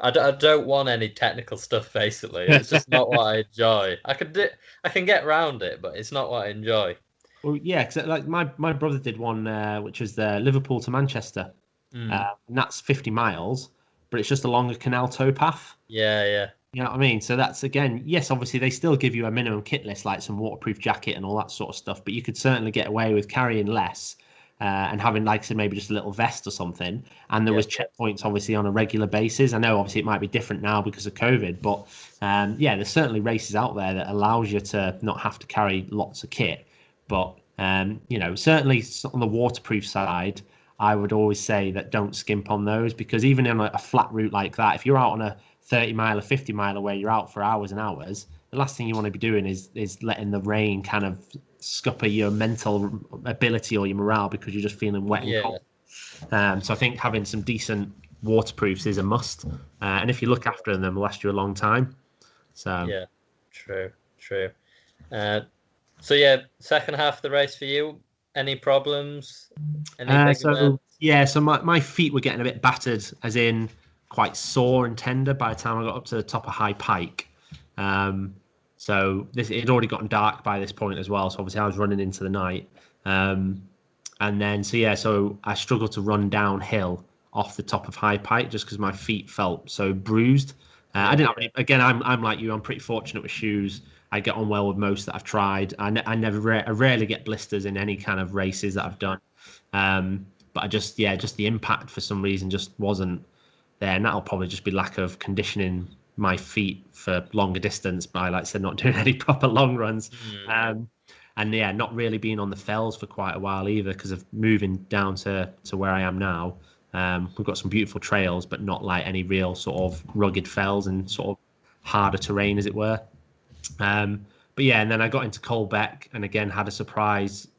I don't want any technical stuff. Basically, it's just not what I enjoy. I can get around it, but it's not what I enjoy.
Well, yeah, because like my brother did one, which was Liverpool to Manchester, and that's 50 miles, but it's just a longer canal towpath.
Yeah.
You know what I mean? So that's, again, yes, obviously they still give you a minimum kit list, like some waterproof jacket and all that sort of stuff, but you could certainly get away with carrying less and having, like I said, maybe just a little vest or something. And there was checkpoints, obviously, on a regular basis. I know, obviously, it might be different now because of COVID, but there's certainly races out there that allows you to not have to carry lots of kit. But, certainly on the waterproof side, I would always say that don't skimp on those, because even in a flat route like that, if you're out on a 30 mile or 50 mile where you're out for hours and hours, the last thing you want to be doing is letting the rain kind of scupper your mental ability or your morale because you're just feeling wet and cold. So I think having some decent waterproofs is a must. And if you look after them, they'll last you a long time. So
yeah, true. So second half of the race for you, any problems?
So my feet were getting a bit battered, as in quite sore and tender by the time I got up to the top of High Pike. So it had already gotten dark by this point as well. So obviously I was running into the night. And then, so I struggled to run downhill off the top of High Pike just because my feet felt so bruised. I didn't have any, again, I'm like you, I'm pretty fortunate with shoes. I get on well with most that I've tried. I rarely get blisters in any kind of races that I've done. But I just the impact for some reason just wasn't there. And that'll probably just be lack of conditioning my feet for longer distance by, like I said, not doing any proper long runs. And not really being on the fells for quite a while either because of moving down to where I am now. We've got some beautiful trails, but not like any real sort of rugged fells and sort of harder terrain, as it were. And then I got into Colbeck and again had a surprise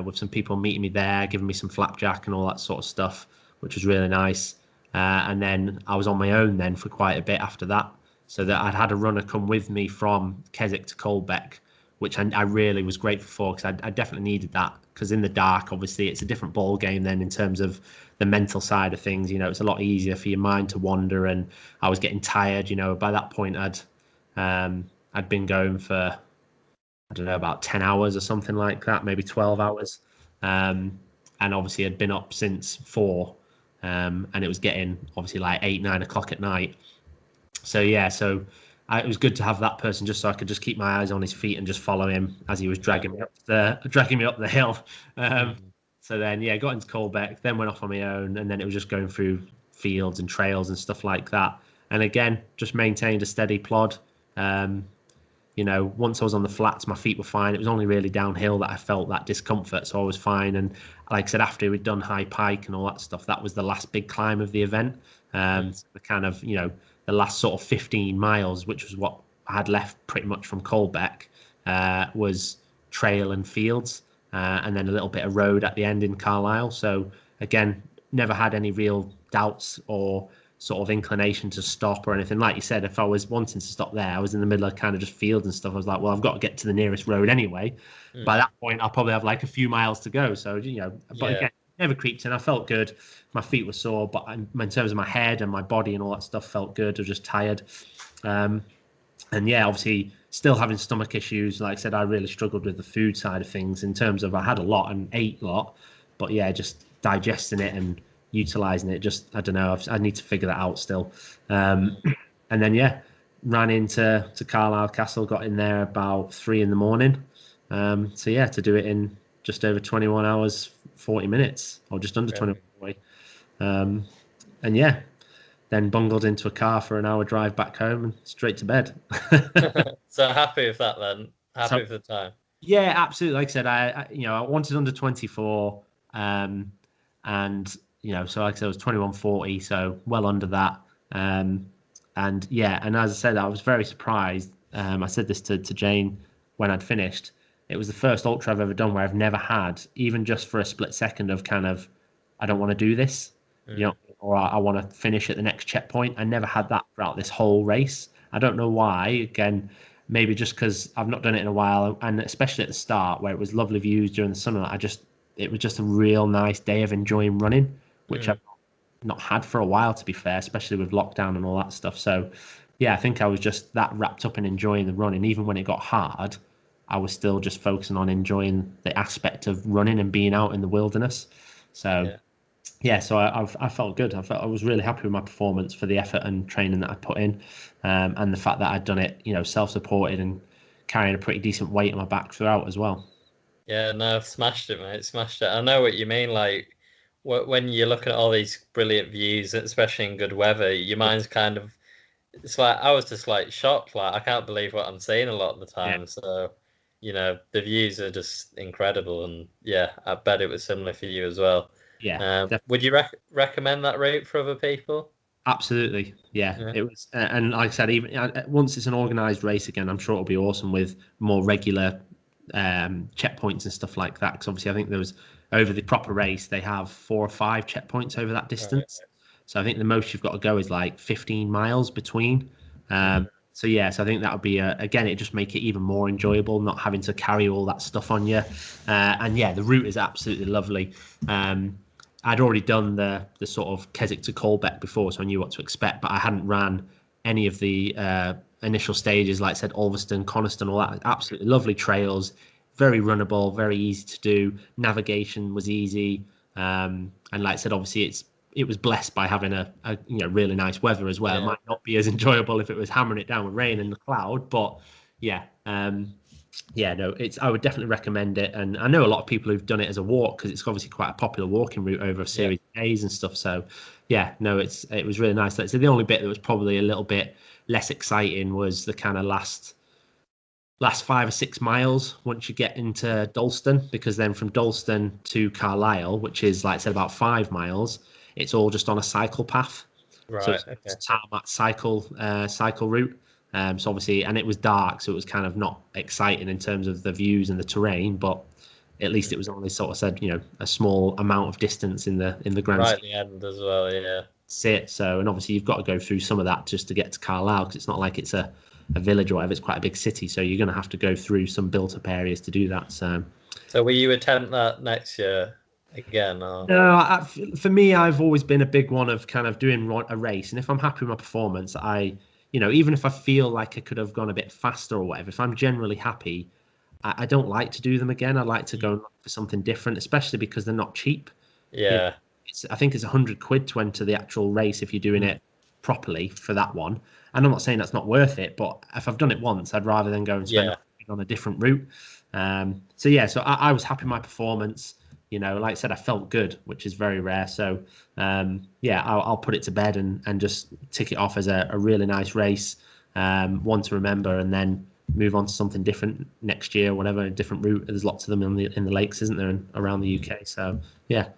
with some people meeting me there, giving me some flapjack and all that sort of stuff, which was really nice. And then I was on my own then for quite a bit after that, so that I'd had a runner come with me from Keswick to Colbeck, which I really was grateful for, because I definitely needed that, because in the dark, obviously, it's a different ball game then in terms of the mental side of things. It's a lot easier for your mind to wander, and I was getting tired. By that point, I'd been going for, I don't know, about 10 hours or something like that, maybe 12 hours. And obviously I'd been up since 4, and it was getting obviously like 8, 9 o'clock at night. So it was good to have that person just so I could just keep my eyes on his feet and just follow him as he was dragging me up the hill. So then, got into Colbeck, then went off on my own, and then it was just going through fields and trails and stuff like that. And again, just maintained a steady plod. Once I was on the flats, my feet were fine. It was only really downhill that I felt that discomfort, so I was fine. And like I said, after we'd done High Pike and all that stuff, that was the last big climb of the event. The kind of, the last sort of 15 miles, which was what I had left pretty much from Colbeck, was trail and fields, and then a little bit of road at the end in Carlisle. So again, never had any real doubts or sort of inclination to stop or anything. Like you said, if I was wanting to stop there, I was in the middle of kind of just fields and stuff. I was like, well, I've got to get to the nearest road anyway. By that point, I'll probably have like a few miles to go. So, but again, never creeped in. I felt good. My feet were sore, but in terms of my head and my body and all that stuff, felt good. I was just tired. And yeah, obviously still having stomach issues. Like I said, I really struggled with the food side of things in terms of I had a lot and ate a lot, but yeah, just digesting it and utilizing it. Just, I don't know. I need to figure that out still. And then, yeah, ran into Carlisle Castle, got in there about 3 a.m. So yeah, to do it in just over 21 hours, 40 minutes, or just under 21 away. And yeah, then bungled into a car for an hour drive back home and straight to bed.
So happy with that then? Happy with the time?
Yeah, absolutely. Like I said, I wanted under 24, and so like I said, it was 21:40, so well under that. And yeah, and as I said, I was very surprised. I said this to Jane when I'd finished. It was the first ultra I've ever done where I've never had, even just for a split second of kind of, I don't want to do this, or I want to finish at the next checkpoint. I never had that throughout this whole race. I don't know why. Again, maybe just because I've not done it in a while, and especially at the start where it was lovely views during the summer. It was just a real nice day of enjoying running, which I've not had for a while, to be fair, especially with lockdown and all that stuff. So yeah, I think I was just that wrapped up in enjoying the run. And even when it got hard, I was still just focusing on enjoying the aspect of running and being out in the wilderness. So yeah, so I felt good. I was really happy with my performance for the effort and training that I put in, and the fact that I'd done it, self-supported and carrying a pretty decent weight on my back throughout as well.
Yeah, no, smashed it, mate. Smashed it. I know what you mean. Like when you're looking at all these brilliant views, especially in good weather, your mind's kind of. It's like I was just like shocked. Like I can't believe what I'm seeing a lot of the time.
Yeah.
So, the views are just incredible, and yeah, I bet it was similar for you as well.
Yeah,
Would you recommend that route for other people?
absolutely. Yeah, it was, and like I said, even once it's an organised race again, I'm sure it'll be awesome with more regular checkpoints and stuff like that. Because obviously, I think there was over the proper race, they have 4 or 5 checkpoints over that distance.
Right.
So I think the most you've got to go is like 15 miles between. So yeah, so I think that would be again, it just make it even more enjoyable, not having to carry all that stuff on you. And yeah, the route is absolutely lovely. I'd already done the sort of Keswick to Colbeck before, so I knew what to expect, but I hadn't ran any of the initial stages, like I said, Ulverston, Coniston, all that. Absolutely lovely trails, very runnable, very easy to do. Navigation was easy, and like I said, obviously it was blessed by having a really nice weather as well. It might not be as enjoyable if it was hammering it down with rain and the cloud, but yeah. I would definitely recommend it, and I know a lot of people who've done it as a walk because it's obviously quite a popular walking route over a series of days and stuff. So yeah, no, it was really nice. So the only bit that was probably a little bit less exciting was the kind of last 5 or 6 miles once you get into Dalston, because then from Dalston to Carlisle, which is like I said about 5 miles, it's all just on a cycle path.
Right.
So it's tarmac cycle route. So obviously, and it was dark, so it was kind of not exciting in terms of the views and the terrain, but at least it was only sort of said, a small amount of distance in the grand
right at the end as well. Yeah.
So, and obviously you've got to go through some of that just to get to Carlisle, because it's not like it's a village or whatever. It's quite a big city, so you're going to have to go through some built-up areas to do that. So
will you attempt that next year again? Or?
No, for me, I've always been a big one of kind of doing a race, and if I'm happy with my performance, even if I feel like I could have gone a bit faster or whatever, if I'm generally happy, I don't like to do them again. I like to go and look for something different, especially because they're not cheap.
Yeah.
I think it's £100 to enter the actual race if you're doing it properly for that one. And I'm not saying that's not worth it, but if I've done it once, I'd rather than go and spend on a different route. So I was happy with my performance. Like I said, I felt good, which is very rare. So, I'll put it to bed and just tick it off as a really nice race. one to remember, and then move on to something different next year, whatever, a different route. There's lots of them in the lakes, isn't there, and around the UK. So yeah,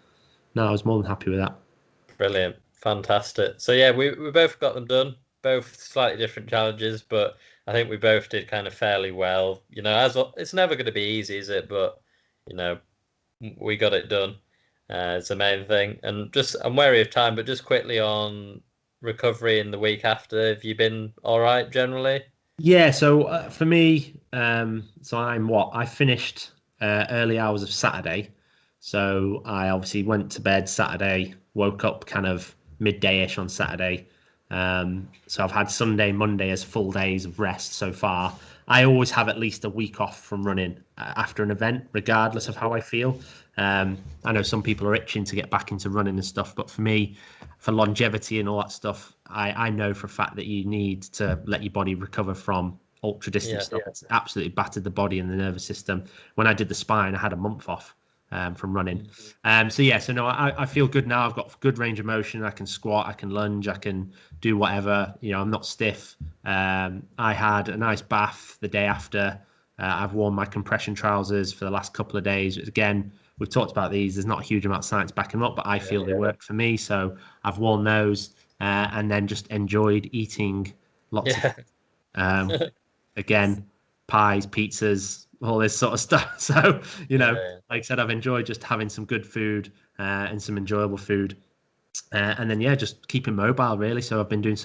no, I was more than happy with that.
Brilliant. Fantastic. So yeah, we both got them done. Both slightly different challenges, but I think we both did kind of fairly well. It's never going to be easy, is it? But you know, we got it done. It's the main thing. And just I'm wary of time, but just quickly on recovery in the week after. Have you been all right generally?
Yeah, so for me, so I finished early hours of Saturday. So I obviously went to bed Saturday, woke up kind of midday-ish on Saturday. So I've had Sunday, Monday as full days of rest so far. I always have at least a week off from running after an event, regardless of how I feel. I know some people are itching to get back into running and stuff, but for me, for longevity and all that stuff, I know for a fact that you need to let your body recover from ultra distance stuff. It's absolutely battered the body and the nervous system. When I did the spine, I had a month off from running. So no, I feel good now. I've got good range of motion. I can squat, I can lunge, I can do whatever. I'm not stiff. I had a nice bath the day after. I've worn my compression trousers for the last couple of days. Again, we've talked about these. There's not a huge amount of science backing them up, but I feel they work for me. So I've worn those and then just enjoyed eating lots of, again, pies, pizzas, all this sort of stuff. So, like I said, I've enjoyed just having some good food and some enjoyable food. And then just keeping mobile really. So I've been doing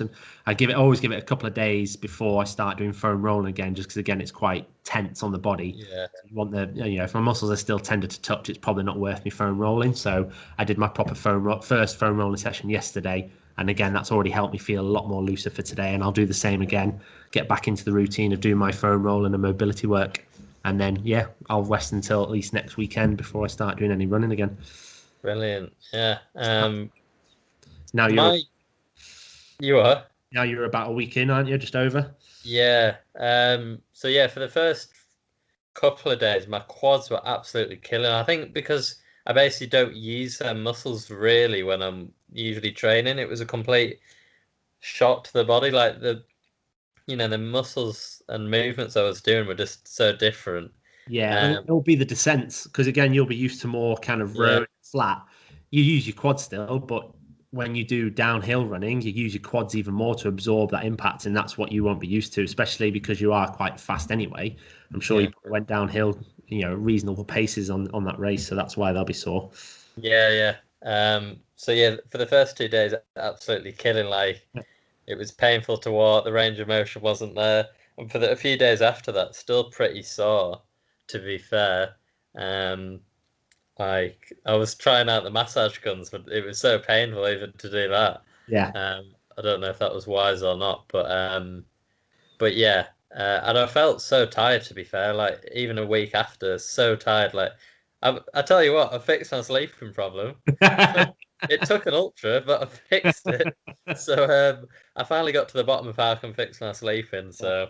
always give it a couple of days before I start doing foam rolling again, just because again it's quite tense on the body.
Yeah.
So you want if my muscles are still tender to touch, it's probably not worth me foam rolling. So I did my proper first foam rolling session yesterday, and again that's already helped me feel a lot more looser for today. And I'll do the same again, get back into the routine of doing my foam rolling and mobility work, and then I'll rest until at least next weekend before I start doing any running again.
Brilliant. Yeah.
Now
you are.
Now you're about a week in, aren't you? Just over.
Yeah. So yeah, for the first couple of days, my quads were absolutely killing. I think because I basically don't use their muscles really when I'm usually training. It was a complete shock to the body. Like the muscles and movements I was doing were just so different.
Yeah, it'll be the descents because again, you'll be used to more kind of road flat. You use your quads still, but when you do downhill running, you use your quads even more to absorb that impact, and that's what you won't be used to, especially because you are quite fast anyway. I'm sure you went downhill, reasonable paces on that race, so that's why they'll be sore.
Yeah. So yeah, for the first 2 days, absolutely killing. Like it was painful to walk. The range of motion wasn't there, and for a few days after that, still pretty sore. To be fair, like I was trying out the massage guns, but it was so painful even to do that.
Yeah.
I don't know if that was wise or not, but yeah, and I felt so tired. To be fair, like even a week after, so tired. Like I tell you what, I fixed my sleeping problem. It took an ultra, but I fixed it. So I finally got to the bottom of how I can fix my sleeping. So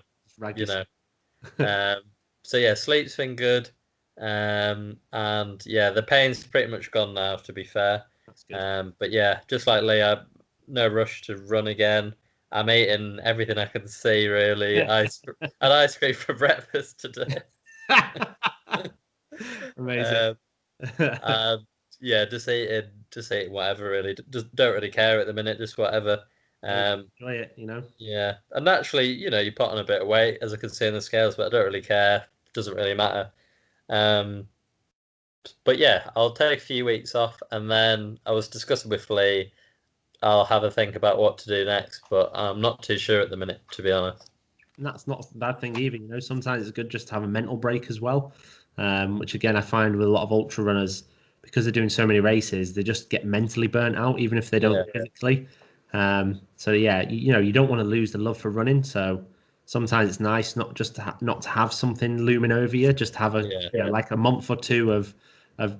so yeah, sleep's been good. And yeah, the pain's pretty much gone now, to be fair.
That's good.
But yeah, just like Lee, no rush to run again. I'm eating everything I can see, really. Had ice cream for breakfast today.
Amazing.
Yeah, just eating whatever, really. Just don't really care at the minute, just whatever.
Enjoy it,
Yeah, and naturally, you put on a bit of weight, as I can see in the scales, but I don't really care. It doesn't really matter. But yeah, I'll take a few weeks off, and then I was discussing with Lee. I'll have a think about what to do next, but I'm not too sure at the minute, to be honest.
And that's not a bad thing either. Sometimes it's good just to have a mental break as well, which again I find with a lot of ultra runners, because they're doing so many races, they just get mentally burnt out, even if they don't physically. So yeah, you don't want to lose the love for running. So sometimes it's nice not to have something looming over you, just have like a month or two of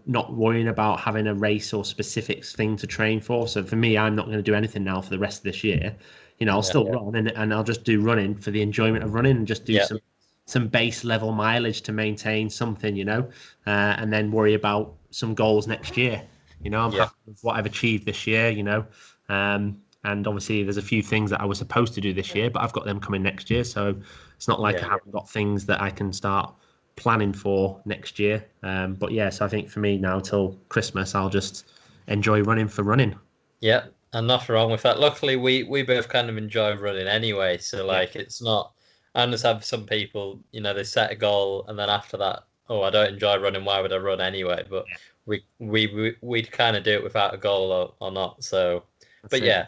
not worrying about having a race or specific thing to train for. So for me, I'm not going to do anything now for the rest of this year. I'll still run and I'll just do running for the enjoyment of running and just do some base level mileage to maintain something, and then worry about some goals next year. I'm happy with what I've achieved this year, And obviously, there's a few things that I was supposed to do this year, but I've got them coming next year. So it's not like I haven't got things that I can start planning for next year. But yeah, so I think for me now till Christmas, I'll just enjoy running for running.
Yeah, and nothing wrong with that. Luckily, we both kind of enjoy running anyway, so
Yeah.
like it's not. I understand some people, they set a goal and then after that, oh, I don't enjoy running. Why would I run anyway? But
Yeah,
we'd kind of do it without a goal or not. So,
that's
but
it.
yeah,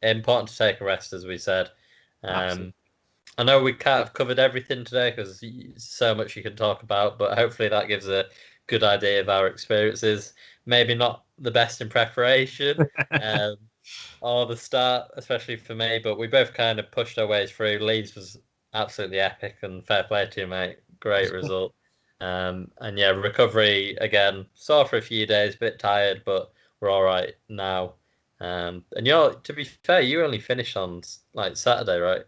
important to take a rest as we said.
Absolutely.
I know we can't have covered everything today because so much you can talk about, but hopefully that gives a good idea of our experiences. Maybe not the best in preparation, um, or the start, especially for me, but we both kind of pushed our ways through. Leeds was absolutely epic and fair play to you, mate. Great result. And yeah, recovery again, sore for a few days, bit tired, but we're all right now. And to be fair, you only finished on like Saturday, right?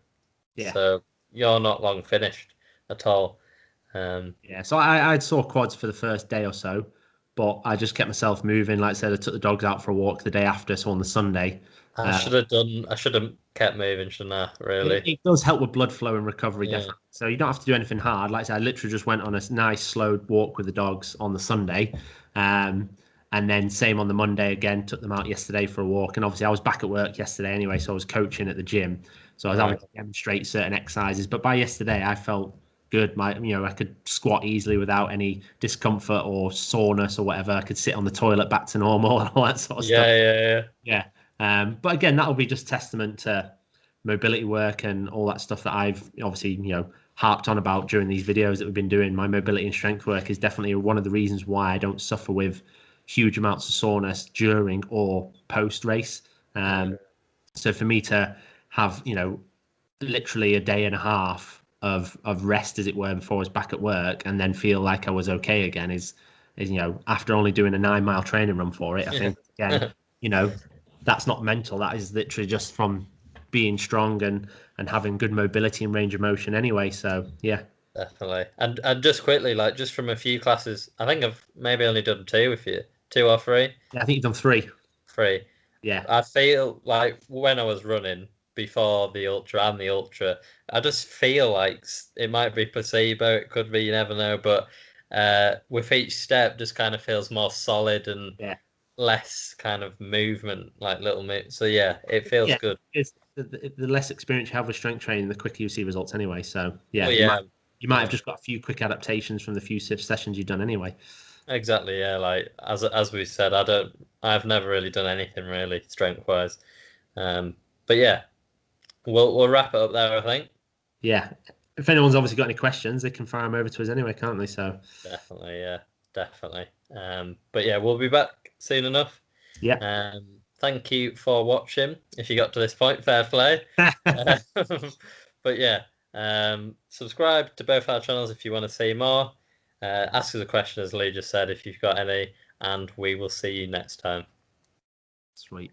Yeah.
So you're not long finished at all. Um,
Yeah, so I saw quads for the first day or so, but I just kept myself moving. Like I said, I took the dogs out for a walk the day after, so on the Sunday. Uh,
I should have kept moving, shouldn't I?
it,
Really?
it does help with blood flow and recovery,
Yeah.
definitely. So you don't have to do anything hard. Like I said, I literally just went on a nice slow walk with the dogs on the Sunday. Um, and then same on the Monday again, took them out yesterday for a walk. And obviously I was back at work yesterday anyway, so I was coaching at the gym. So I was having
Right.
to demonstrate certain exercises. But by yesterday I felt good. I could squat easily without any discomfort or soreness or whatever. I could sit on the toilet back to normal and all that sort of stuff.
Yeah, yeah,
Yeah. But again, that'll be just testament to mobility work and all that stuff that I've obviously, harped on about during these videos that we've been doing. My mobility and strength work is definitely one of the reasons why I don't suffer with huge amounts of soreness during or post race.
yeah.
So for me to have, literally a day and a half of rest, as it were, before I was back at work, and then feel like I was okay again is after only doing a 9 mile training run for it. I think again, you know, that's not mental. That is literally just from being strong and having good mobility and range of motion anyway. So yeah.
Definitely. And just quickly, like just from a few classes, I think I've maybe only done two with you, two or three,
Yeah, I think you've done three.
three.
Yeah.
I feel like when I was running before the ultra and the ultra, I just feel like it might be placebo. It could be, you never know. But with each step, just kind of feels more solid and
Yeah.
less kind of movement, like little move. So yeah, it feels
Yeah.
good.
It's the less experience you have with strength training, the quicker you see results anyway. So yeah,
Well,
you might
yeah,
you might have
yeah,
just got a few quick adaptations from the few sessions you've done anyway.
exactly. Yeah, like as we said, I've never really done anything really strength wise. But yeah, we'll wrap it up there, I think.
Yeah. If anyone's obviously got any questions, they can fire them over to us anyway, can't they? So
Definitely, yeah, definitely. But yeah, we'll be back soon enough.
yeah.
Thank you for watching. If you got to this point, fair play. Uh, but yeah, subscribe to both our channels if you want to see more. Ask us a question, as Lee just said, if you've got any, and we will see you next time.
Sweet.